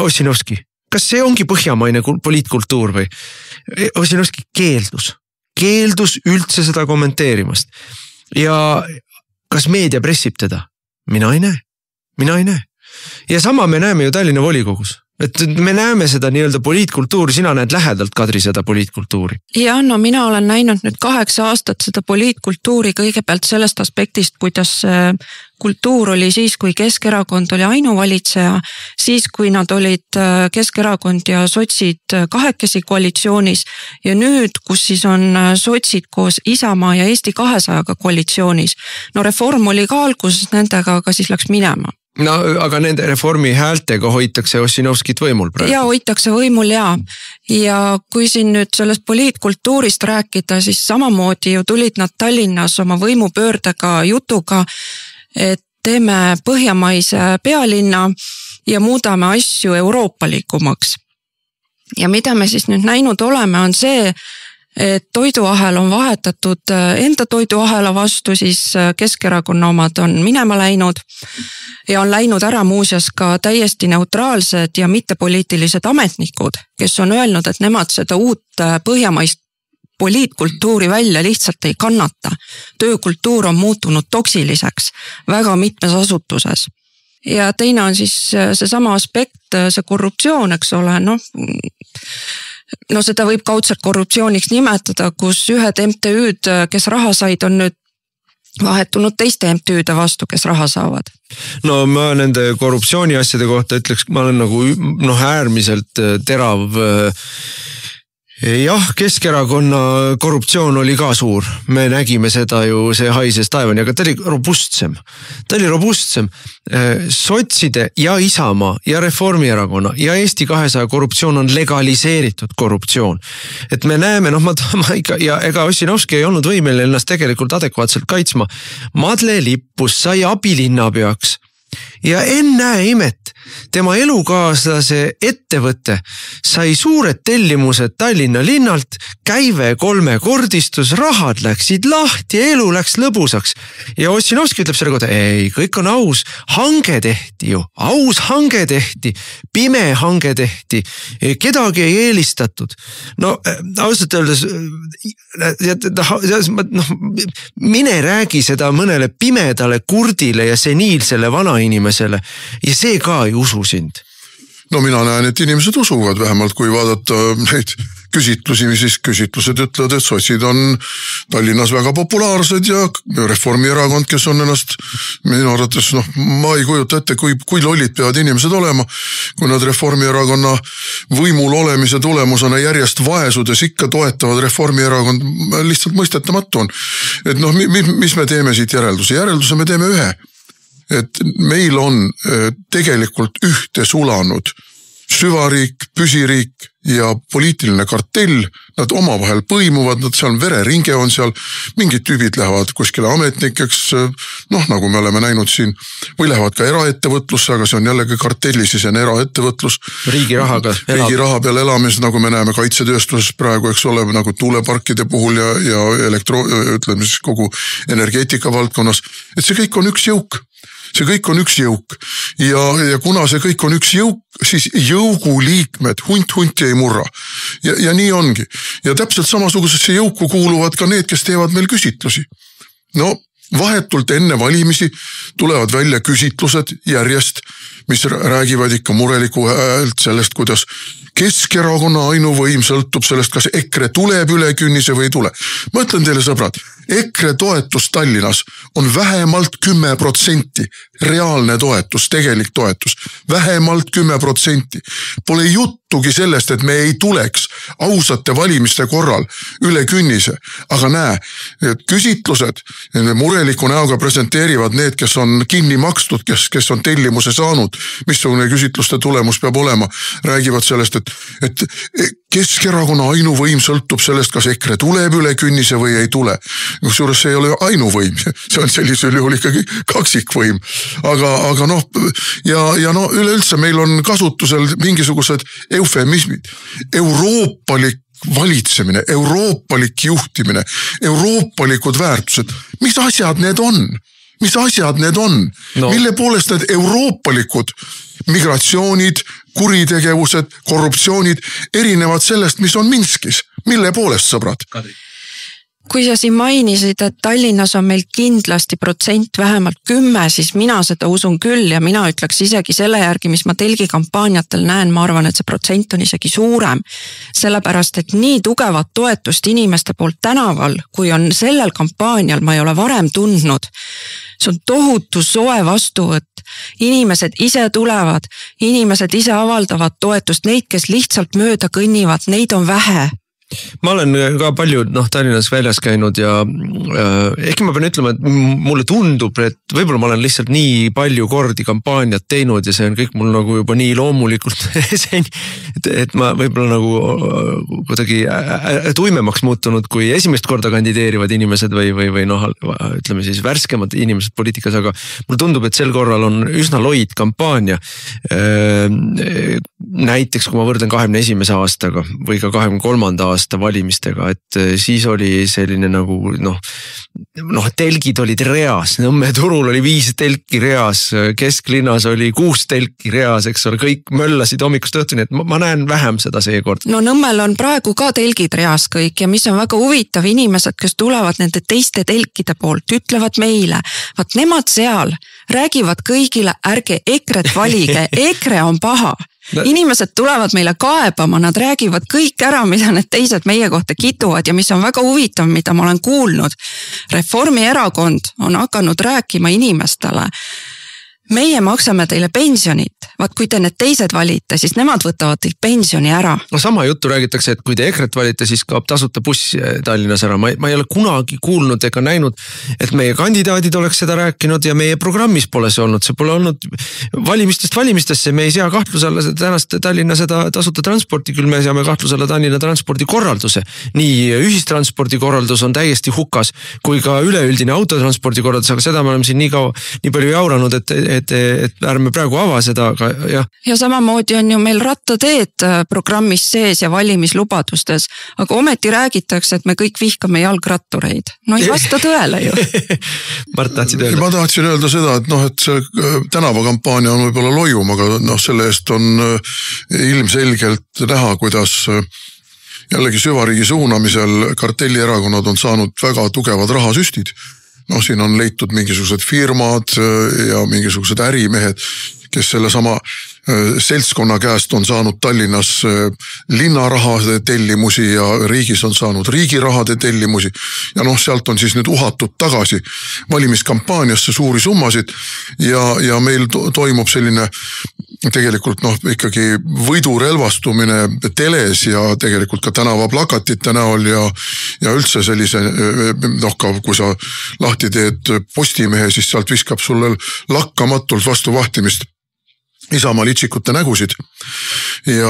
Ossinovski. Kas see ongi põhjamaine poliitkultuur või? Ossinovski keeldus üldse seda kommenteerimast. Ja kas meedia pressib teda? Mina ei näe. Ja sama me näeme ju Tallinna volikogus. Et me näeme seda nii-öelda poliitkultuuri, sina näed lähedalt, Kadri, seda poliitkultuuri. Ja mina olen näinud nüüd 8 aastat seda poliitkultuuri kõigepealt sellest aspektist, kuidas kultuur oli siis, kui Keskerakond oli ainuvalitseja, siis kui nad olid Keskerakond ja sotsid kahekesi koalitsioonis ja nüüd, kus siis on sotsid koos Isamaa ja Eesti 200-ga koalitsioonis. Reform oli ka alguses nendega, aga siis läks minema. Aga nende reformi häältega hoitakse Ossinovskit võimul praegu. Ja hoitakse võimul ja kui siin nüüd sellest poliitkultuurist rääkida, siis samamoodi ju tulid nad Tallinnas oma võimupöördega jutuga, et teeme põhjamaise pealinna ja muudame asju euroopalikumaks. Ja mida me siis nüüd näinud oleme, on see, et toiduahel on vahetatud enda toiduahela vastu, siis Keskerakonna omad on minema läinud ja on läinud ära muuseas ka täiesti neutraalsed ja mittepoliitilised ametnikud, kes on öelnud, et nemad seda uut põhjamaist poliitkultuuri välja lihtsalt ei kannata. Töökultuur on muutunud toksiliseks väga mitmes asutuses. Ja teine on siis see sama aspekt, see korruptsioon, eks ole, seda võib kaudselt korruptsiooniks nimetada, kus ühed MTÜ'd, kes raha said, on nüüd vahetunud teiste MTÜ'de vastu, kes raha saavad. Ma nende korruptsiooni asjade kohta ütleks, ma olen äärmiselt terav. Jah, Keskerakonna korruptsioon oli ka suur. Me nägime seda ju, see haises taevani, aga ta oli robustsem. Sotside ja Isamaa ja Reformierakonna ja Eesti 200 korruptsioon on legaliseeritud korruptsioon. Et me näeme, ja ega Ossinovski ei olnud võimeline ennast tegelikult adekvaatselt kaitsma. Madle Lippus sai abilinnapeaks ja ennäe imet. tema elukaaslase ettevõte sai suured tellimused Tallinna linnalt, käive 3-kordistus, rahad läksid lahti, elu läks lõbusaks. Ja Ossinovski ütleb selle kohta, ei, kõik on aus, hange tehti ju, aus hange tehti, pime hange tehti, kedagi ei eelistatud. No ausalt öeldes, mine räägi seda mõnele pimedale, kurdile ja seniilsele vanainimesele ja see ka ei usu sind. No mina näen, et inimesed usuvad vähemalt, kui vaadata neid küsitlusi, siis küsitlused ütlevad, et sotsid on Tallinnas väga populaarsed ja Reformierakond, kes on ennast minu arvates, ma ei kujuta ette, kui lollid peavad inimesed olema, kui nad Reformierakonna võimul olemise tulemusena järjest vaesudes ikka toetavad Reformierakond, lihtsalt mõistetamatu on. Et mis me teeme siit järelduse? Järelduse me teeme ühe. Et meil on tegelikult ühte sulanud süvariik, püsiriik ja poliitiline kartell, nad omavahel põimuvad, nad seal vereringe on seal, mingid tüübid lähevad kuskile ametnikeks, nagu me oleme näinud siin, või lähevad ka eraettevõtlusse, aga see on jällegi kartellisisene eraettevõtlus. Riigi raha peal elamis, nagu me näeme kaitsetööstuses praegu, eks ole, nagu tuuleparkide puhul ja ütleme siis kogu energeetika valdkonnas, et see kõik on üks jõuk. See kõik on üks jõuk ja kuna see kõik on üks jõuk, siis jõugu liikmed hunti ei murra. Ja nii ongi. Ja täpselt samasugusesse jõuku kuuluvad ka need, kes teevad meil küsitlusi. Vahetult enne valimisi tulevad välja küsitlused järjest, mis räägivad ikka mureliku häält sellest, kuidas Keskerakonna ainuvõim sõltub sellest, kas EKRE tuleb üle künnise või ei tule. Ma ütlen teile, sõbrad, EKRE toetus Tallinnas on vähemalt 10%, reaalne toetus, tegelik toetus, vähemalt 10%. Pole juttugi sellest, et me ei tuleks ausate valimiste korral üle künnise, aga näe, küsitlused mureliku näoga presenteerivad need, kes on kinni makstud, kes on tellimuse saanud, missugune küsitluste tulemus peab olema, räägivad sellest, et Keskerakonna ainuvõim sõltub sellest, kas EKRE tuleb üle künnise või ei tule. Kusjuures see ei ole ainuvõim, see on sellisel juhul ikkagi kaksikvõim. Aga üleüldse meil on kasutusel mingisugused eufemismid. Euroopalik valitsemine, euroopalik juhtimine, euroopalikud väärtused. Mis asjad need on? Mille poolest need euroopalikud migratsioonid, kuritegevused, korruptsioonid erinevad sellest, mis on Minskis? Mille poolest, sõbrad? Kui sa siin mainisid, et Tallinnas on meil kindlasti protsent vähemalt 10, siis mina seda usun küll ja mina ütleks isegi selle järgi, mis ma telgikampaaniatel näen, ma arvan, et see protsent on isegi suurem. Sellepärast, et nii tugevat toetust inimeste poolt tänaval, kui on sellel kampaanial, ma ei ole varem tundnud. See on tohutu soe vastuvõtt. Inimesed ise tulevad, inimesed ise avaldavad toetust, neid, kes lihtsalt mööda kõnnivad, neid on vähe. Ma olen ka palju Tallinnas väljas käinud ja ehkki ma pean ütlema, et mulle tundub, et võib-olla ma olen lihtsalt nii palju kordi kampaaniat teinud ja see on kõik mul nagu juba nii loomulikult et ma võib-olla nagu kuidagi tuimemaks muutunud, kui esimest korda kandideerivad inimesed või ütleme siis värskemad inimesed poliitikas, aga mulle tundub, et sel korral on üsna loid kampaania. Näiteks kui ma võrdlen 21. aastaga või ka 23. aasta valimistega, et siis oli selline nagu telgid olid reas, Nõmme turul oli 5 telki reas, kesklinnas oli 6 telki reas, eks ole, kõik möllasid hommikust õhtuni, et ma näen vähem seda seekord. Nõmmel on praegu ka telgid reas kõik ja mis on väga huvitav, inimesed, kes tulevad nende teiste telkide poolt, ütlevad meile, vaat nemad seal räägivad kõigile, ärge EKRE-t valige, EKRE on paha. Inimesed tulevad meile kaebama, nad räägivad kõik ära, mida need teised meie kohta kituvad ja mis on väga huvitav, mida ma olen kuulnud. Reformierakond on hakanud rääkima inimestele. Meie maksame teile pensionit, vaat kui te need teised valite, siis nemad võtavad teilt pensioni ära. No sama juttu räägitakse, et kui te EKRE-t valite, siis kaob tasuta buss Tallinnas ära. Ma ei ole kunagi kuulnud ega näinud, et meie kandidaadid oleks seda rääkinud ja meie programmis pole see olnud. See pole olnud valimistesse, me ei sea kahtlusalla tänast Tallinna seda tasuta transporti, küll me seame kahtlusalla Tallinna transpordi korralduse. Nii ühistranspordi korraldus on täiesti hukas, kui ka üleüldine autotranspordi korraldus, aga seda me oleme siin nii palju jauranud, et ärme praegu ava seda, aga jah. Ja samamoodi on ju meil rattateed programmis sees ja valimislubadustes, aga ometi räägitakse, et me kõik vihkame jalgrattureid. No ei vasta tõele ju. Mart tahtsid öelda? Ma tahtsin öelda seda, et see tänavakampaania on võib-olla loium, aga selle eest on ilmselgelt näha, kuidas jällegi süvariigi suunamisel kartellierakonnad on saanud väga tugevad rahasüstid. Siin on leitud mingisugused firmad ja mingisugused ärimehed, kes selle sama seltskonna käest on saanud Tallinnas linnarahade tellimusi ja riigis on saanud riigirahade tellimusi. Ja sealt on siis nüüd uhatud tagasi valimiskampaaniasse suuri summasid ja meil toimub selline tegelikult ikkagi võidurelvastumine teles ja tegelikult ka tänavaplakatite näol ja üldse sellise, kui sa lahti teed Postimehe, siis sealt viskab sulle lakkamatult vastu vahtimist Isamaa litsikute nägusid ja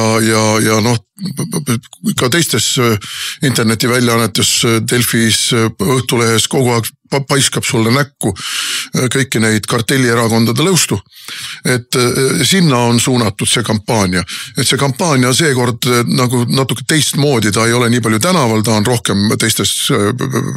ka teistes internetiväljaannetes, Delfis, Õhtulehes kogu aeg paiskab sulle näkku kõiki neid kartellierakondade lõustu. Et sinna on suunatud see kampaania. Et see kampaania seekord nagu natuke teistmoodi, ta ei ole nii palju tänaval, ta on rohkem teistes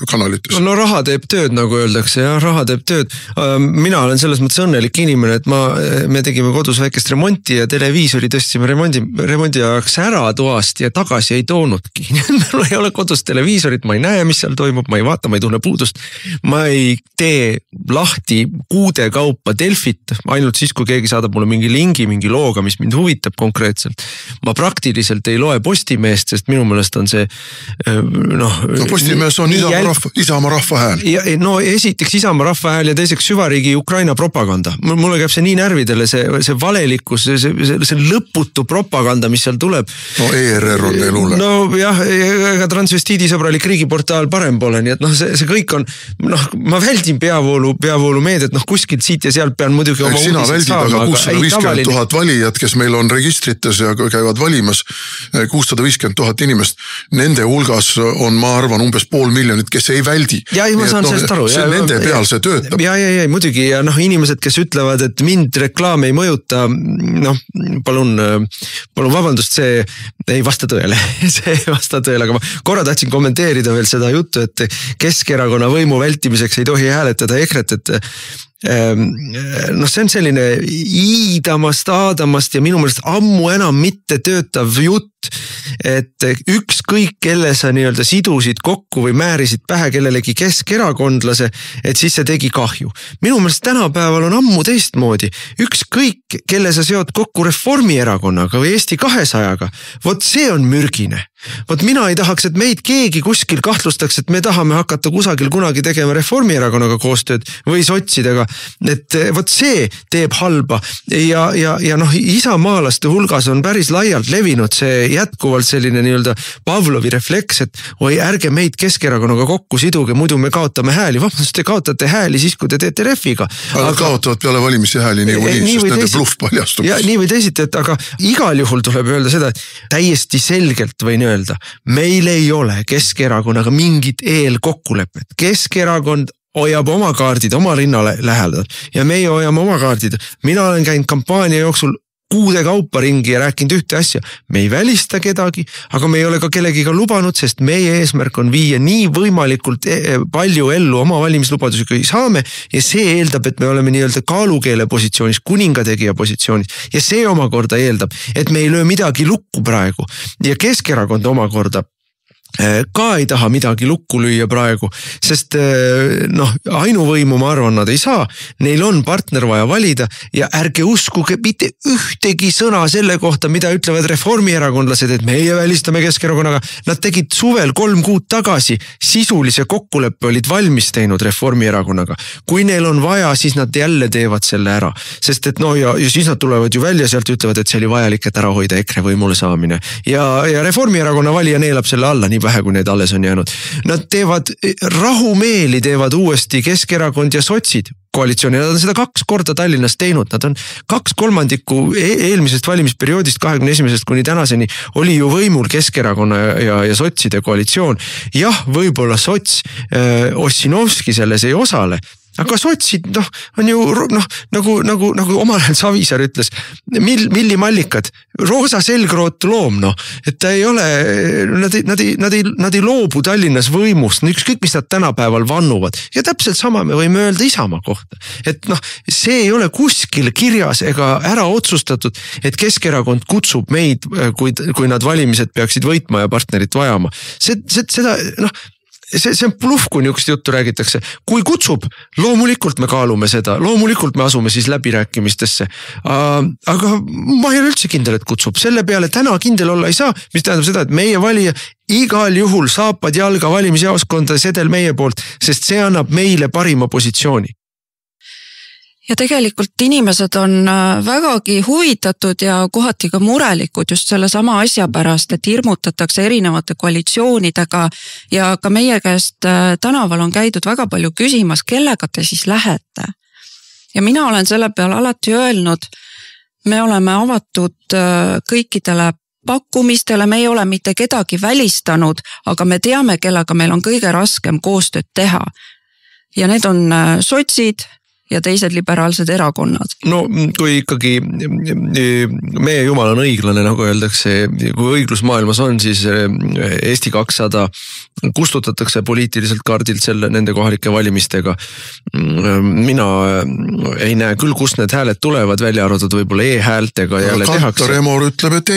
kanalites. No raha teeb tööd, nagu öeldakse, ja raha teeb tööd. Mina olen selles mõttes õnnelik inimene, et me tegime kodus väikest remonti ja televiisori tõstsime remondi ajaks ära toast ja tagasi ei toonudki. Mul ei ole kodus televiisorit, ma ei näe, mis seal toimub, ma ei vaata, ma ei tunne puudust. Ma ei tee lahti kuude kaupa Delfit, ainult siis, kui keegi saadab mulle mingi lingi, mingi looga, mis mind huvitab konkreetselt. Ma praktiliselt ei loe Postimeest, sest minu meelest on see Postimees on Isamaa rahva hääl. Esiteks Isamaa rahva hääl ja teiseks süvariigi Ukraina propaganda. Mulle käib see nii närvidele, see valelikkus, see lõputu propaganda, mis seal tuleb. ERR on veel hulle. Jah, ega transvestiidisõbralik riigiportaal parem pole, nii et see kõik on ma väldin peavoolu meediat, kuskilt siit ja sealt pean muidugi oma sina väldid, aga 650 000 valijad, kes meil on registrites ja käivad valimas, 650 000 inimest, nende hulgas on, ma arvan, umbes 500 000, kes ei väldi. Ja ei, ma saan sellest aru. See nende peal see töötab. Ja, muidugi, ja inimesed, kes ütlevad, et mind reklaam ei mõjuta, palun vabandust, see ei vasta tõele. See ei vasta tõele, aga ma korra tahtsin kommenteerida veel seda juttu, et Keskerakonna võimu vältimiseks ei tohi hääletada EKRE-t, et see on selline aadamast ja minu meelest ammu enam mitte töötav jutt, et ükskõik kelle sa nii-öelda sidusid kokku või määrisid pähe kellelegi keskerakondlase, et siis see tegi kahju. Minu meelest tänapäeval on ammu teistmoodi. Ükskõik kelle sa seod kokku Reformierakonnaga või Eesti 200-ga, vot see on mürgine. Vot mina ei tahaks, et meid keegi kuskil kahtlustaks, et me tahame hakata kusagil kunagi tegema Reformierakonnaga koostööd või sotsidega, et vot see teeb halba ja isamaalaste hulgas on päris laialt levinud see jätkuvalt selline nii-öelda Pavlovi refleks, et ärge meid Keskerakonnaga kokku siduge, muidu me kaotame hääli. Vabandust, te kaotate hääli siis, kui te teete refiga. Aga kaotavad peale valimisi hääli sest nende bluff paljastub. Ja nii või teisiti, aga igal juhul tuleb öelda seda, et täiesti selgelt võin öelda, meil ei ole Keskerakonnaga mingit eelkokkulepet. Keskerakond hoiab oma kaardid oma rinnale lähedal ja meie hoiame oma kaardid. Mina olen käinud kampaania jooksul kuude kaupa ringi ja rääkinud ühte asja. Me ei välista kedagi, aga me ei ole ka kellegiga lubanud, sest meie eesmärk on viia nii võimalikult palju ellu oma valimislubadusi, kui saame ja see eeldab, et me oleme nii-öelda kaalukeele positsioonis, kuningategija positsioonis ja see omakorda eeldab, et me ei löö midagi lukku praegu ja Keskerakond omakorda ka ei taha midagi lukku lüüa praegu, sest ainuvõimu ma arvan, nad ei saa, neil on partner vaja valida ja ärge uskuge mitte ühtegi sõna selle kohta, mida ütlevad reformierakondlased, et meie välistame Keskerakonnaga. Nad tegid suvel 3 kuud tagasi sisulise kokkuleppe olid valmis teinud Reformierakonnaga. Kui neil on vaja, siis nad jälle teevad selle ära, sest et ja siis nad tulevad ju välja sealt ja ütlevad, et see oli vajalik, et ära hoida EKRE võimule saamine ja Reformierakonna valija neelab selle alla nii vähe, kui need alles on jäänud. Nad teevad rahumeeli, teevad uuesti Keskerakond ja sotsid koalitsiooni. Nad on seda 2 korda Tallinnas teinud. Nad on 2/3 eelmisest valimisperioodist 21. kuni tänaseni oli ju võimul Keskerakonna ja sotside koalitsioon. Jah, võib-olla sots Ossinovski selles ei osale, aga sotsid, on ju nagu omal ajal Savisaar ütles, millimallikad, roosa selgroot loom, et ta ei ole, nad ei loobu Tallinnas võimust, ükskõik mis nad tänapäeval vannuvad ja täpselt sama me võime öelda Isamaa kohta, et see ei ole kuskil kirjas ega ära otsustatud, et Keskerakond kutsub meid, kui nad valimised peaksid võitma ja partnerit vajama. See on bluff, kui niisugust juttu räägitakse. Kui kutsub, loomulikult me kaalume seda, loomulikult me asume siis läbirääkimistesse. Aga ma ei ole üldse kindel, et kutsub. Selle peale täna kindel olla ei saa, mis tähendab seda, et meie valija igal juhul saapad jalga valimisjaoskonda sedel meie poolt, sest see annab meile parima positsiooni. Ja tegelikult inimesed on vägagi huvitatud ja kohati ka murelikud just selle sama asja pärast, et hirmutatakse erinevate koalitsioonidega ja ka meie käest tänaval on käidud väga palju küsimas, kellega te siis lähete. Ja mina olen selle peale alati öelnud, me oleme avatud kõikidele pakkumistele, me ei ole mitte kedagi välistanud, aga me teame, kellega meil on kõige raskem koostööd teha. Ja need on sotsid ja teised liberaalsed erakonnad. No kui ikkagi meie jumal on õiglane, nagu öeldakse, kui õiglus maailmas on, siis Eesti 200 kustutatakse poliitiliselt kaardilt nende kohalike valimistega. Mina ei näe küll, kust need hääled tulevad, välja arvatud võib-olla e-häältega jälle tehakse. Kantar Emor ütleb, et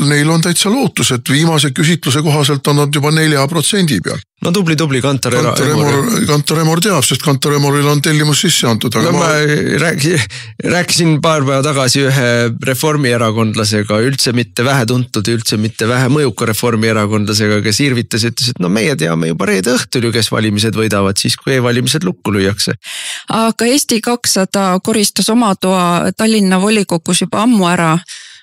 neil on täitsa lootus, et viimase küsitluse kohaselt on nad juba 4% peal. No tubli Kantar Emor. Kantar Emor teab, sest Kantar Emoril on tellimus sisse antud. Aga ma rääkisin paar päeva tagasi ühe reformierakondlasega, üldse mitte vähe tuntud, üldse mitte vähe mõjuka reformierakondlasega, kes irvitas, ütles, et meie teame juba reede õhtul ju, kes valimised võidavad siis, kui e-valimised lukku lüüakse. Aga Eesti 200 koristas oma toa Tallinna volikogus juba ammu ära.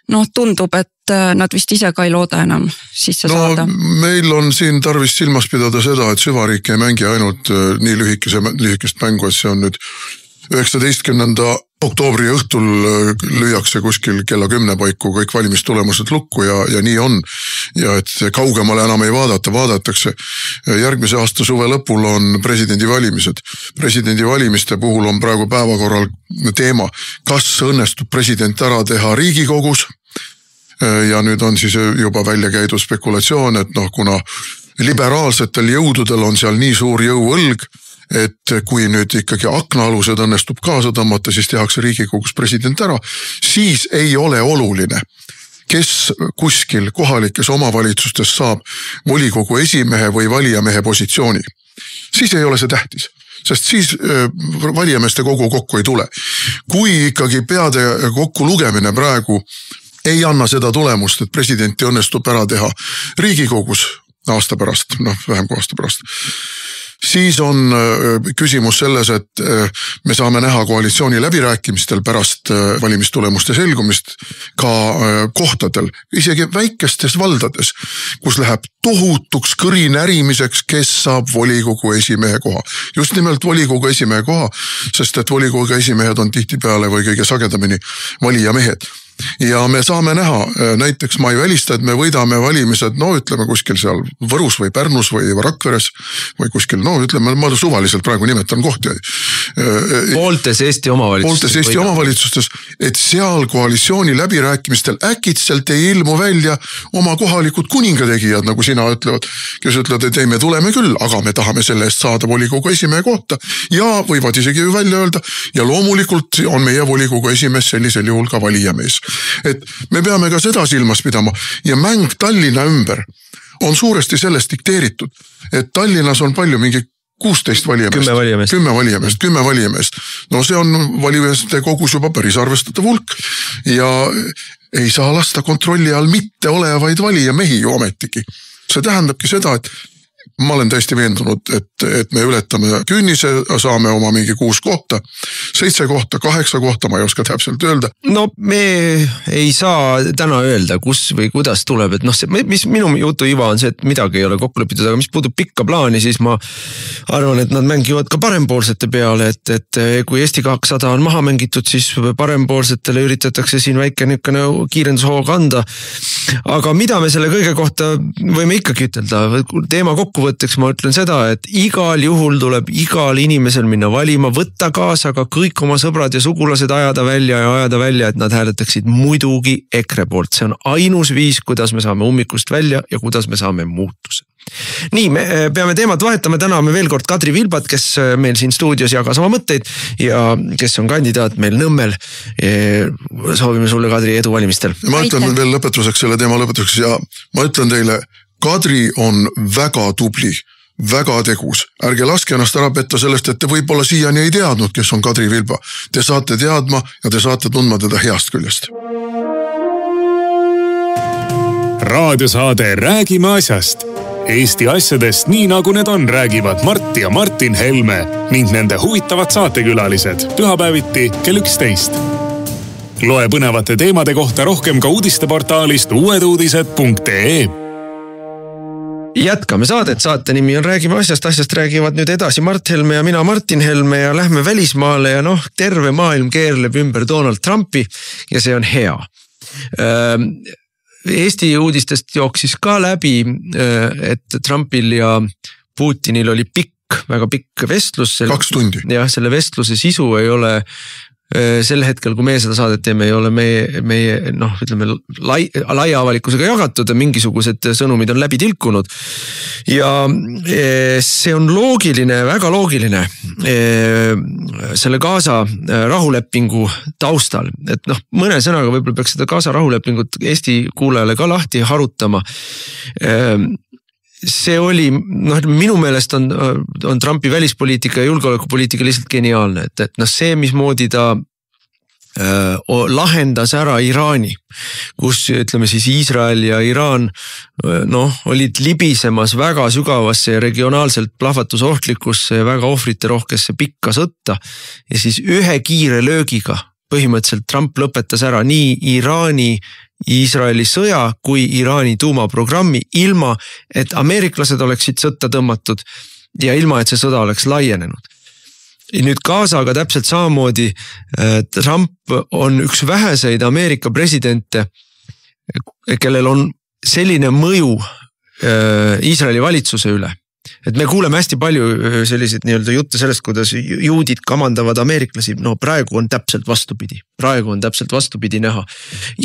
Tundub, et nad vist ise ka ei looda enam sisse saada. Meil on siin tarvis silmas pidada seda, et süvariik ei mängi ainult nii lühikest mängu, et see on nüüd 19. oktoobri õhtul lüüakse kuskil kella 10 paiku kõik valimistulemused lukku ja nii on. Ja et kaugemale enam ei vaadatakse. Järgmise aasta suve lõpul on presidendivalimised. Presidendivalimiste puhul on praegu päevakorral teema, kas õnnestub president ära teha Riigikogus. Ja nüüd on siis juba välja käidud spekulatsioon, et kuna liberaalsetel jõududel on seal nii suur jõuõlg, et kui nüüd ikkagi aknaalused õnnestub kaasa tõmmata, siis tehakse Riigikogus president ära, siis ei ole oluline, kes kuskil kohalikes omavalitsustes saab volikogu esimehe või valijamehe positsiooni. Siis ei ole see tähtis, sest siis valijameeste kogu kokku ei tule. Kui ikkagi peade kokku lugemine praegu ei anna seda tulemust, et presidenti õnnestub ära teha Riigikogus aasta pärast, vähem kui aasta pärast, siis on küsimus selles, et me saame näha koalitsiooni läbirääkimistel pärast valimistulemuste selgumist ka kohtadel, isegi väikestes valdades, kus läheb tohutuks kõrinärimiseks, kes saab volikogu esimehe koha. Just nimelt volikogu esimehe koha, sest et volikogu esimehed on tihtipeale või kõige sagedamini valijamehed. Ja me saame näha, näiteks ma ei välista, et me võidame valimised, ütleme kuskil seal Võrus või Pärnus või Rakveres või kuskil, ütleme, ma suvaliselt praegu nimetan kohti. Pooltes Eesti omavalitsustes, et seal koalitsiooni läbirääkimistel äkitselt ei ilmu välja oma kohalikud kuningategijad, nagu sina ütlevad, kes ütlevad, et ei, me tuleme küll, aga me tahame selle eest saada volikogu esimehe kohta ja võivad isegi välja öelda ja loomulikult on meie volikogu esimees sellisel juhul ka valijamees. Et me peame ka seda silmas pidama ja mäng Tallinna ümber on suuresti sellest dikteeritud, et Tallinnas on palju mingi 16 valijameest. 10 valijameest. See on valijameeste kogus juba päris arvestatav hulk ja ei saa lasta kontrolli all mitte olevaid valijamehi ju ometigi. See tähendabki seda, et ma olen täiesti veendunud, et me ületame künnise, saame oma mingi 6 kohta, 7 kohta, 8 kohta, ma ei oska täpselt öelda. Me ei saa täna öelda, kus või kuidas tuleb, et mis minu jutu iva on see, et midagi ei ole kokku lepitud, aga mis puudub pikka plaani, siis ma arvan, et nad mängivad ka parempoolsete peale, et kui Eesti 200 on maha mängitud, siis parempoolsetele üritatakse siin väike niisugune kiirendushoog anda. Aga mida me selle kõige kohta võime ikkagi ütelda, teema kokku kokkuvõtteks ma ütlen seda, et igal juhul tuleb igal inimesel minna valima, võtta kaasa ka kõik oma sõbrad ja sugulased ajada välja, et nad hääletaksid muidugi EKRE poolt. See on ainus viis, kuidas me saame ummikust välja ja kuidas me saame muutuse. Nii, me peame teemat vahetama, täname veel kord Kadri Vilbat, kes meil siin stuudios jagas oma mõtteid ja kes on kandidaat meil Nõmmel. Soovime sulle, Kadri, edu valimistel. Ma ütlen veel lõpetuseks selle teema lõpetuseks ja ma ütlen teile, Kadri on väga tubli, väga tegus. Ärge laske ennast ära petta sellest, et te võib-olla siiani ei teadnud, kes on Kadri Vilba. Te saate teadma ja te saate tundma teda heast küljest. Raadiosaade Räägime asjast. Eesti asjadest nii nagu need on, räägivad Mart ja Martin Helme ning nende huvitavad saatekülalised pühapäeviti kell 11. Loe põnevate teemade kohta rohkem ka uudisteportaalist uueduudised.ee. Jätkame saadet, saate nimi on Räägime asjast räägivad nüüd edasi Mart Helme ja mina Martin Helme ja lähme välismaale ja terve maailm keerleb ümber Donald Trumpi ja see on hea. Eesti uudistest jooksis ka läbi, et Trumpil ja Putinil oli väga pikk vestlus. 2 tundi. Jah, selle vestluse sisu ei ole sel hetkel, kui me seda saadet teeme, ei ole meie ütleme, laia avalikkusega jagatud, mingisugused sõnumid on läbi tilkunud. Ja see on loogiline, väga loogiline selle Gaza rahulepingu taustal. Et mõne sõnaga võib-olla peaks seda Gaza rahulepingut Eesti kuulajale ka lahti harutama. See oli, minu meelest on Trumpi välispoliitika ja julgeolekupoliitika lihtsalt geniaalne, et see, mismoodi ta lahendas ära Iraani, kus ütleme siis Iisrael ja Iraan olid libisemas väga sügavasse ja regionaalselt plahvatusohtlikusse ja väga ohvriterohkesse pikka sõtta ja siis ühe kiire löögiga põhimõtteliselt Trump lõpetas ära nii Iraani Iisraeli sõja kui Iraani tuumaprogrammi ilma, et ameeriklased oleksid sõtta tõmmatud ja ilma, et see sõda oleks laienenud. Nüüd Gazaga täpselt samamoodi Trump on üks väheseid Ameerika presidente, kellel on selline mõju Iisraeli valitsuse üle. Et me kuuleme hästi palju selliseid nii-öelda jutte sellest, kuidas juudid kamandavad ameeriklasi. Praegu on täpselt vastupidi näha.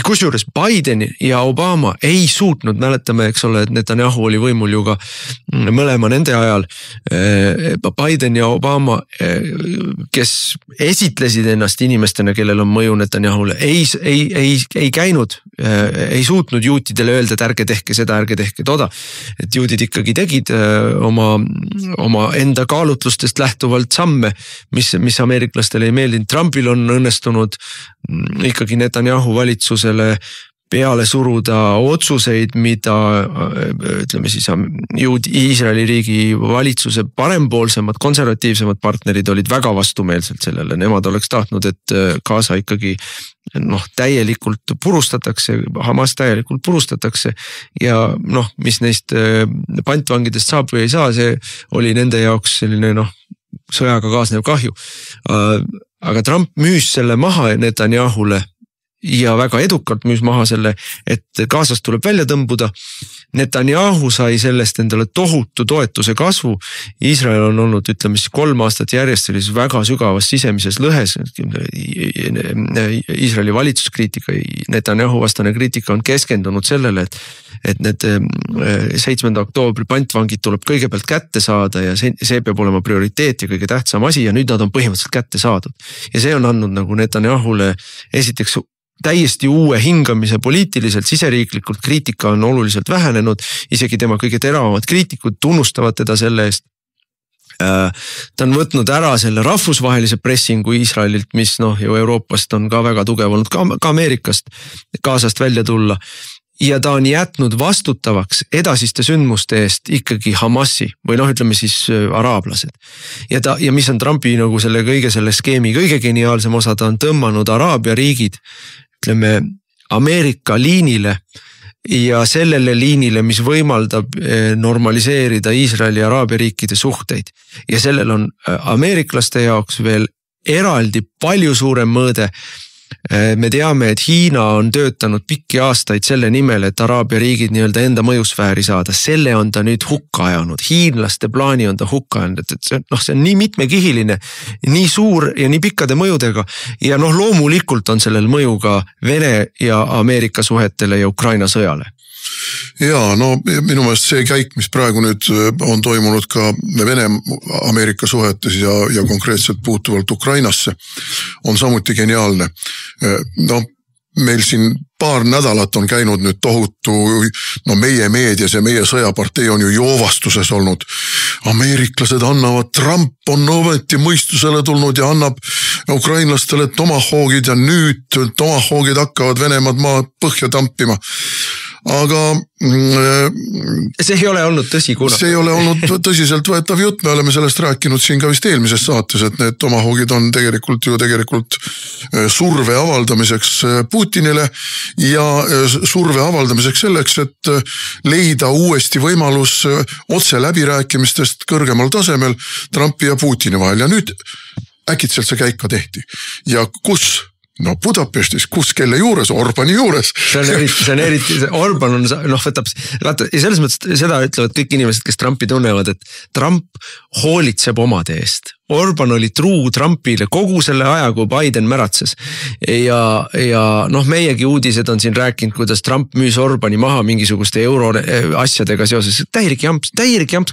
Kusjuures Biden ja Obama ei suutnud, mäletame, eks ole, et Netanyahu oli võimul ju ka mõlema nende ajal. Biden ja Obama, kes esitlesid ennast inimestena, kellel on mõju Netanyahule, ei käinud, ei suutnud juutidele öelda, et ärge tehke seda, ärge tehke toda. Et juudid ikkagi tegid oma enda kaalutlustest lähtuvalt samme, mis ameeriklastele ei meeldinud. Trumpil on õnnestunud ikkagi Netanyahu valitsusele peale suruda otsuseid, mida ütleme siis Iisraeli riigi valitsuse parempoolsemad, konservatiivsemad partnerid olid väga vastumeelselt sellele. Nemad oleks tahtnud, et Gaza ikkagi täielikult purustatakse, Hamas täielikult purustatakse ja mis neist pantvangidest saab või ei saa, see oli nende jaoks selline sõjaga kaasnev kahju. Aga Trump müüs selle maha Netanyahule ja väga edukalt müüs maha selle, et Gazast tuleb välja tõmbuda. Netanyahu sai sellest endale tohutu toetuse kasvu. Iisrael on olnud, ütleme siis 3 aastat järjest sellises väga sügavas sisemises lõhes. Iisraeli valitsuskriitika, Netanyahu vastane kriitika on keskendunud sellele, et need 7. oktoobri pantvangid tuleb kõigepealt kätte saada ja see peab olema prioriteet ja kõige tähtsam asi ja nüüd nad on põhimõtteliselt kätte saadud. Ja see on andnud nagu Netanyahule esiteks täiesti uue hingamise poliitiliselt, siseriiklikult kriitika on oluliselt vähenenud, isegi tema kõige teravamad kriitikud tunnustavad teda selle eest. Ta on võtnud ära selle rahvusvahelise pressingu Iisraelilt, mis ju Euroopast on ka väga tugev olnud, ka Ameerikast, Gazast välja tulla. Ja ta on jätnud vastutavaks edasiste sündmuste eest ikkagi Hamasi või ütleme siis araablased. Ja mis on Trumpi nagu selle skeemi kõige geniaalsem osa, ta on tõmmanud Araabia riigid, ütleme Ameerika liinile ja sellele liinile, mis võimaldab normaliseerida Iisraeli ja Araabia riikide suhteid. Ja sellel on ameeriklaste jaoks veel eraldi palju suurem mõõde. me teame, et Hiina on töötanud pikki aastaid selle nimel, et Araabia riigid nii-öelda enda mõjusfääri saada. Selle on ta nüüd hukka ajanud. Hiinlaste plaani on ta hukka ajanud, et see on nii mitmekihiline, nii suur ja nii pikkade mõjudega. Ja loomulikult on sellel mõju ka Vene ja Ameerika suhetele ja Ukraina sõjale. Ja minu meelest see käik, mis praegu nüüd on toimunud ka Vene-Ameerika suhetes ja konkreetselt puutuvalt Ukrainasse, on samuti geniaalne. Meil siin paar nädalat on käinud nüüd tohutu, meie meedias ja meie sõjapartei on ju joovastuses olnud. Ameeriklased annavad, Trump on ometi mõistusele tulnud ja annab ukrainlastele tomahawkid ja nüüd tomahawkid hakkavad Venemaad maa põhja tampima. Aga see ei ole olnud tõsi kuna. See ei ole olnud tõsiselt võetav jutt, me oleme sellest rääkinud siin ka vist eelmises saates, et need tomahawkid on tegelikult surve avaldamiseks Putinile ja surve avaldamiseks selleks, et leida uuesti võimalus otse läbirääkimistest kõrgemal tasemel Trumpi ja Putini vahel. Ja nüüd äkitselt see käik ka tehti. Ja kus? Budapestis, kus kelle juures, Orbani juures. See on eriti, Orban on, võtab, vaata, ja selles mõttes seda ütlevad kõik inimesed, kes Trumpi tunnevad, et Trump hoolitseb omade eest. Orban oli truu Trumpile kogu selle aja, kui Biden märatses. Ja meiegi uudised on siin rääkinud, kuidas Trump müüs Orbani maha mingisuguste euro asjadega seoses. Täielik jamps,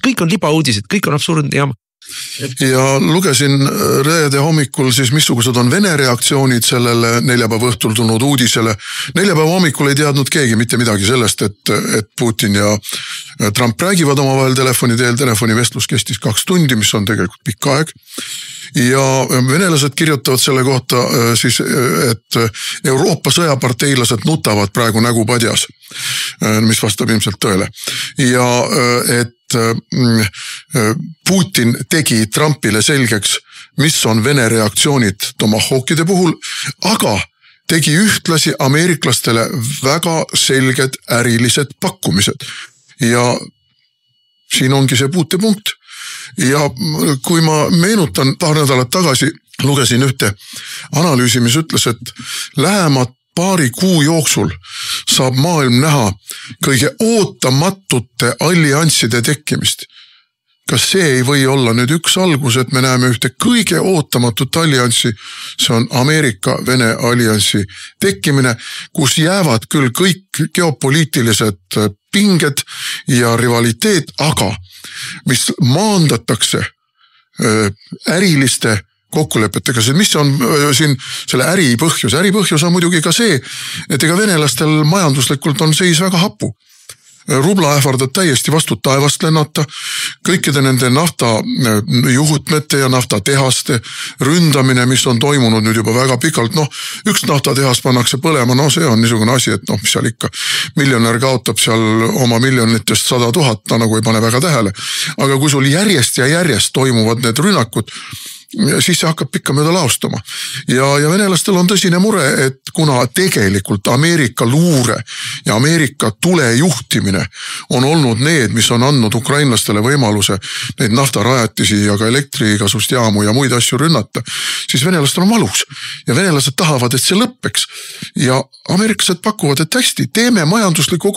kõik on libauudised, kõik on absurdne jama. Ja lugesin reede hommikul siis missugused on Vene reaktsioonid sellele neljapäeva õhtul tulnud uudisele. Neljapäeva hommikul ei teadnud keegi mitte midagi sellest, et Putin ja Trump räägivad omavahel telefoni teel. Telefonivestlus kestis 2 tundi, mis on tegelikult pikk aeg. Ja venelased kirjutavad selle kohta siis, et Euroopa sõjaparteilased nutavad praegu nägu padjas, mis vastab ilmselt tõele. Ja et Putin tegi Trumpile selgeks, mis on Vene reaktsioonid tomahawkide puhul, aga tegi ühtlasi ameeriklastele väga selged ärilised pakkumised. Ja siin ongi see puutepunkt. Ja kui ma meenutan paar nädalat tagasi, lugesin ühte analüüsi, mis ütles, et lähemat paari kuu jooksul saab maailm näha kõige ootamatute allianside tekkimist. Kas see ei või olla nüüd üks algus, et me näeme ühte kõige ootamatut allianssi, see on Ameerika-Vene allianssi tekkimine, kus jäävad küll kõik geopoliitilised pinged ja rivaliteet, aga mis maandatakse äriliste kokkulepetega, mis on siin selle äri põhjus? Äri põhjus on muidugi ka see, et ega venelastel majanduslikult on seis väga hapu. Rubla ähvardab täiesti vastu taevast lennata, kõikide nende naftajuhtmete ja naftatehaste ründamine, mis on toimunud nüüd juba väga pikalt, üks naftatehas pannakse põlema, see on niisugune asi, et mis seal ikka, miljonär kaotab seal oma miljonitest 100 000, ta nagu ei pane väga tähele. Aga kui sul järjest ja järjest toimuvad need rünnakud, siis see hakkab pikka mööda laostama. Ja venelastel on tõsine mure, et kuna tegelikult Ameerika luure ja Ameerika tulejuhtimine on olnud need, mis on andnud ukrainlastele võimaluse neid naftarajatisi ja ka elektriigasust jaamu ja muid asju rünnata, siis venelastel on valus. Ja venelased tahavad, et see lõppeks. Ja ameeriklased pakuvad, et hästi, teeme majanduslikku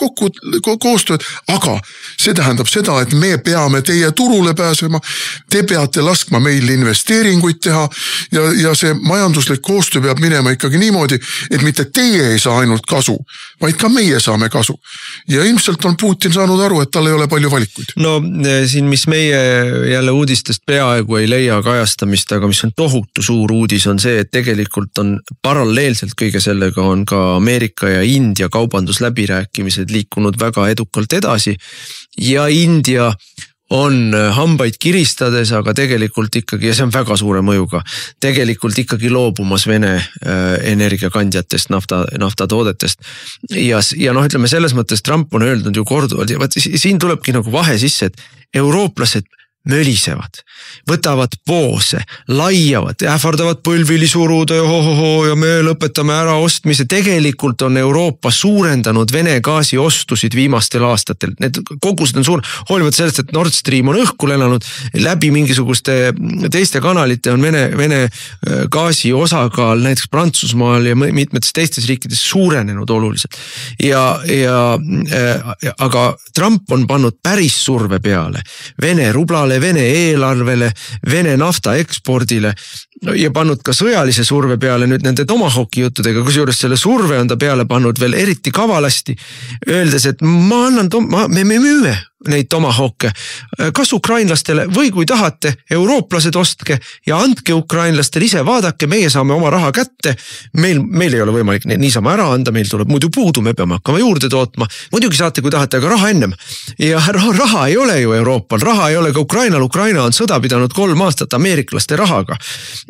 koostööd, aga see tähendab seda, et me peame teie turule pääsema, te peate laskma meil investeeringuid teha ja see majanduslik koostöö peab minema ikkagi niimoodi, et mitte teie ei saa ainult kasu, vaid ka meie saame kasu. Ja ilmselt on Putin saanud aru, et tal ei ole palju valikuid. Siin, mis meie jälle uudistest peaaegu ei leia kajastamist, aga mis on tohutu suur uudis, on see, et tegelikult on paralleelselt kõige sellega on ka Ameerika ja India kaubandusläbirääkimised liikunud väga edukalt edasi ja India on hambaid kiristades, aga tegelikult ikkagi, ja see on väga suure mõjuga, tegelikult ikkagi loobumas Vene energiakandjatest, naftatoodetest. Ja ütleme selles mõttes Trump on öelnud ju korduvalt, ja siin tulebki nagu vahe sisse, et eurooplased mölisevad, võtavad poose, laiavad, ähvardavad põlvili suruda ja me lõpetame ära ostmise. Tegelikult on Euroopa suurendanud Vene gaasi ostusid viimastel aastatel. Need kogused on suur, hoolimata sellest, et Nord Stream on õhku lennanud, läbi mingisuguste teiste kanalite on Vene gaasi osakaal näiteks Prantsusmaal ja mitmetes teistes riikides suurenenud oluliselt. Aga Trump on pannud päris surve peale Vene rublale, Vene eelarvele, Vene nafta ekspordile ja pannud ka sõjalise surve peale nüüd nende Tomahawki juttudega, kusjuures selle surve on ta peale pannud veel eriti kavalasti, öeldes, et me müüme neid Tomahawke, kas ukrainlastele või kui tahate, eurooplased ostke ja andke ukrainlastele ise, vaadake, meie saame oma raha kätte, meil ei ole võimalik niisama ära anda, meil tuleb muidu puudu, me peame hakkama juurde tootma, muidugi saate, kui tahate, aga raha ennem. Ja raha ei ole ju Euroopal, raha ei ole ka Ukrainal, Ukraina on sõda pidanud 3 aastat ameeriklaste rahaga.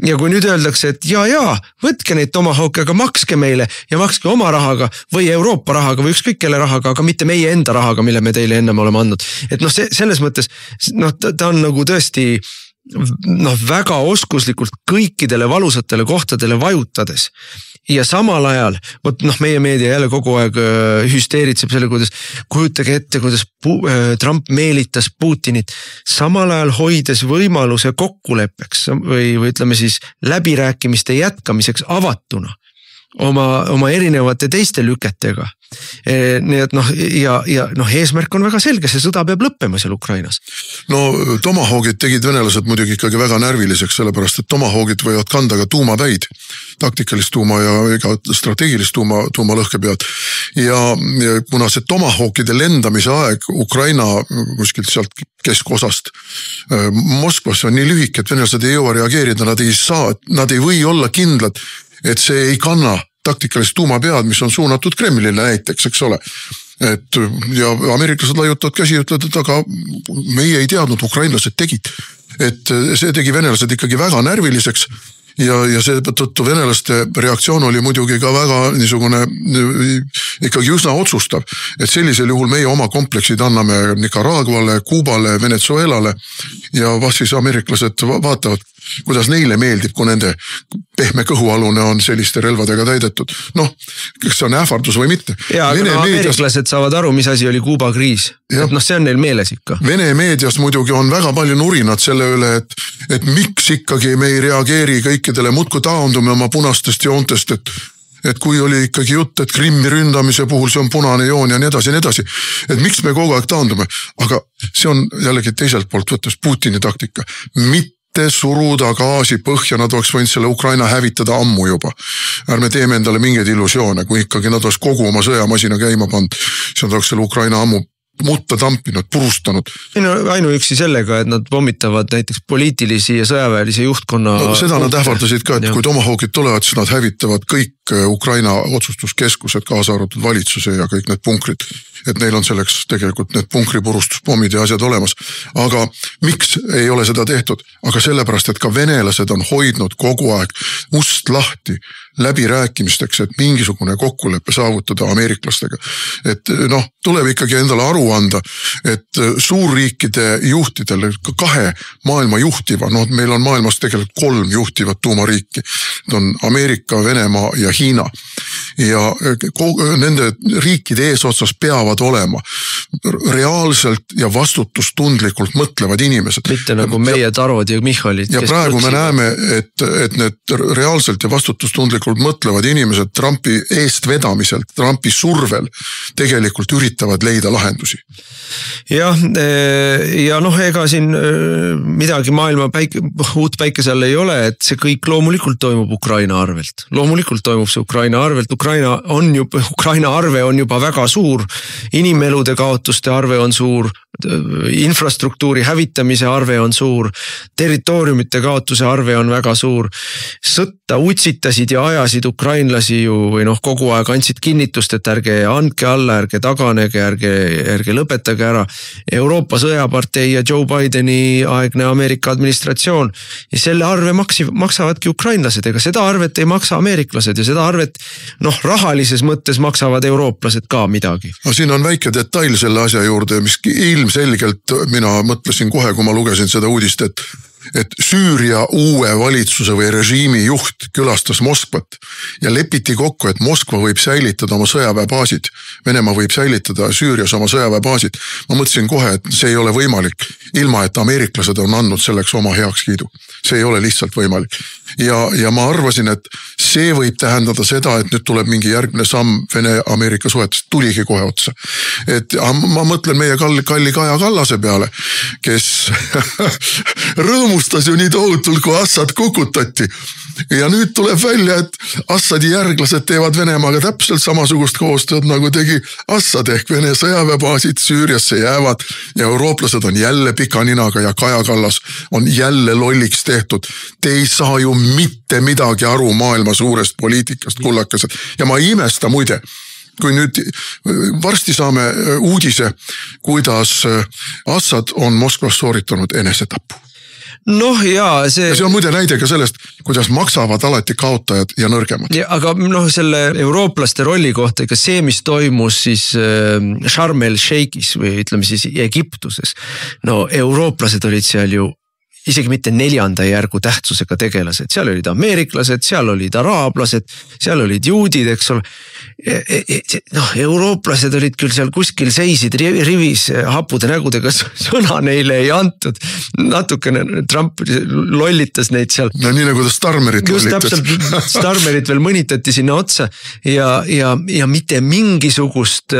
Ja kui nüüd öeldakse, et jaa, võtke neid Tomahawke, aga makske meile ja makske oma rahaga või Euroopa rahaga või ükskõik kelle rahaga, aga mitte meie enda rahaga, mille me teile ennem oleme andnud. Et selles mõttes, ta on nagu tõesti väga oskuslikult kõikidele valusatele kohtadele vajutades. Ja samal ajal, meie meedia jälle kogu aeg hüsteeritseb selle, kuidas kujutage ette, kuidas Trump meelitas Putinit, samal ajal hoides võimaluse kokkuleppeks või ütleme siis läbirääkimiste jätkamiseks avatuna oma erinevate teiste lüketega. Nii et eesmärk on väga selge, see sõda peab lõppema seal Ukrainas. No Tomahawkid tegid venelased muidugi ikkagi väga närviliseks, sellepärast et Tomahawkid võivad kanda ka tuumapäid, taktikalist tuuma ja strateegilist tuumalõhkepead. Ja kuna see Tomahawkide lendamise aeg Ukraina kuskilt sealt keskosast Moskvasse on nii lühike, et venelased ei jõua reageerida, nad ei või olla kindlad, et see ei kanna taktikalist tuumapead, mis on suunatud Kremlile näiteks, eks ole. Ja ameeriklased laiutavad käsi ja ütlevad, et aga meie ei teadnud, ukrainlased tegid. Et see tegi venelased ikkagi väga närviliseks ja see tõttu venelaste reaktsioon oli muidugi ka väga niisugune ikkagi üsna otsustav, et sellisel juhul meie oma kompleksid anname Nicaraguale, Kuubale, Venezuelale ja siis ameeriklased vaatavad, kuidas neile meeldib, kui nende pehme kõhualune on selliste relvadega täidetud. Kas see on ähvardus või mitte? Ja, aga ameeriklased saavad aru, mis asi oli Kuuba kriis. Et see on neil meeles ikka. Vene meedias muidugi on väga palju nurinad selle üle, et miks ikkagi me ei reageeri kõikidele, muudkui taandume oma punastest joontest, et kui oli ikkagi jutt, et Krimmi ründamise puhul see on punane joon ja nii edasi, et miks me kogu aeg taandume, aga see on jällegi teiselt poolt võttes Putini taktika, mitte suruda gaasi põhja, nad oleks võinud selle Ukraina hävitada ammu juba. Ärme teeme endale mingeid illusioone, kui ikkagi nad oleks kogu oma sõjamasina käima pannud, siis nad oleks selle Ukraina ammu mutta tampinud, purustanud. Ainuüksi sellega, et nad pommitavad näiteks poliitilisi ja sõjaväelise juhtkonna... Seda nad ähvardasid ka, et kui Tomahawkid tulevad, siis nad hävitavad kõik Ukraina otsustuskeskused, kaasa arvatud valitsuse ja kõik need punkrid. Et neil on selleks tegelikult need punkripurustuspomid ja asjad olemas. Aga miks ei ole seda tehtud? Aga sellepärast, et ka venelased on hoidnud kogu aeg ust lahti läbirääkimisteks, et mingisugune kokkuleppe saavutada ameeriklastega. Et tuleb ikkagi endale aru anda, et suurriikide juhtidel, 2 maailma juhtiva, meil on maailmas tegelikult 3 juhtivat tuumariiki. Need on Ameerika, Venemaa ja Hiina. Ja nende riikide eesotsas peavad olema reaalselt ja vastutustundlikult mõtlevad inimesed. Mitte nagu meie Tarod ja Michalid. Ja praegu me näeme, et need reaalselt ja vastutustundlikult mõtlevad inimesed Trumpi eestvedamiselt, Trumpi survel tegelikult üritavad leida lahendusi. Ja ega siin midagi maailma uut päikese all ei ole, et see kõik loomulikult toimub Ukraina arvelt. Loomulikult toimub see Ukraina arvelt. Ukraina arve on juba väga suur, inimelude kaotuste arve on suur, infrastruktuuri hävitamise arve on suur, territooriumite kaotuse arve on väga suur. Sõtta utsitasid ja ajasid ukrainlasi ju või kogu aeg andsid kinnitust, et ärge andke alla, ärge taganege, ärge lõpetage ära. Euroopa sõjapartei ja Joe Bideni aegne Ameerika administratsioon ja selle arve maksavadki ukrainlased, ega seda arvet ei maksa ameeriklased ja seda arvet rahalises mõttes maksavad eurooplased ka midagi. Siin on väike detail selle asja juurde, mis ilmselgelt mina mõtlesin kohe, kui ma lugesin seda uudist, et Süüria uue valitsuse või režiimi juht külastas Moskvat ja lepiti kokku, et Moskva võib säilitada oma sõjaväebaasid. Venemaa võib säilitada Süürias oma sõjaväebaasid. Ma mõtlesin kohe, et see ei ole võimalik, ilma et ameeriklased on andnud selleks oma heakskiidu. See ei ole lihtsalt võimalik. Ja ma arvasin, et see võib tähendada seda, et nüüd tuleb mingi järgmine samm Vene-Ameerika suhetest, tuligi kohe otsa. Et ma mõtlen meie kalli Kaja Kallase peale, kes rõõmustas ju nii tohutult, kui Assad kukutati. Ja nüüd tuleb välja, et Assadi järglased teevad Venemaaga täpselt samasugust koostööd, nagu tegi Assad ehk Vene sõjaväebaasid Süüriasse jäävad ja eurooplased on jälle pika ninaga ja Kaja Kallas on jälle lolliks tehtud. Te ei saa ju mitte midagi aru maailma suurest poliitikast, kullakased. Ja ma ei imesta muide, kui nüüd varsti saame uudise, kuidas Assad on Moskvas sooritanud enesetapu. Noh ja see on muide näide ka sellest, kuidas maksavad alati kaotajad ja nõrgemad. Aga selle eurooplaste rolli kohta, ega see, mis toimus siis Sharm el-Sheikhis või ütleme siis Egiptuses. No eurooplased olid seal ju isegi mitte 4. järgu tähtsusega tegelased. Seal olid ameeriklased, seal olid araablased, seal olid juudid, eks ole. Eurooplased olid küll seal kuskil seisid rivis hapude nägudega, sõna neile ei antud. Natukene Trump lollitas neid seal. No nii nagu ta Starmerit lollitas. Just täpselt Starmerit veel mõnitati sinna otsa ja mitte mingisugust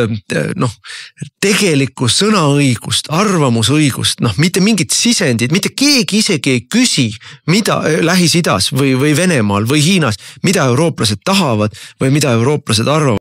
tegelikku sõnaõigust, arvamusõigust, mitte mingit sisendit, mitte keegi isegi ei küsi, mida Lähis-Idas või Venemaal või Hiinas, mida eurooplased tahavad või mida eurooplased arvavad.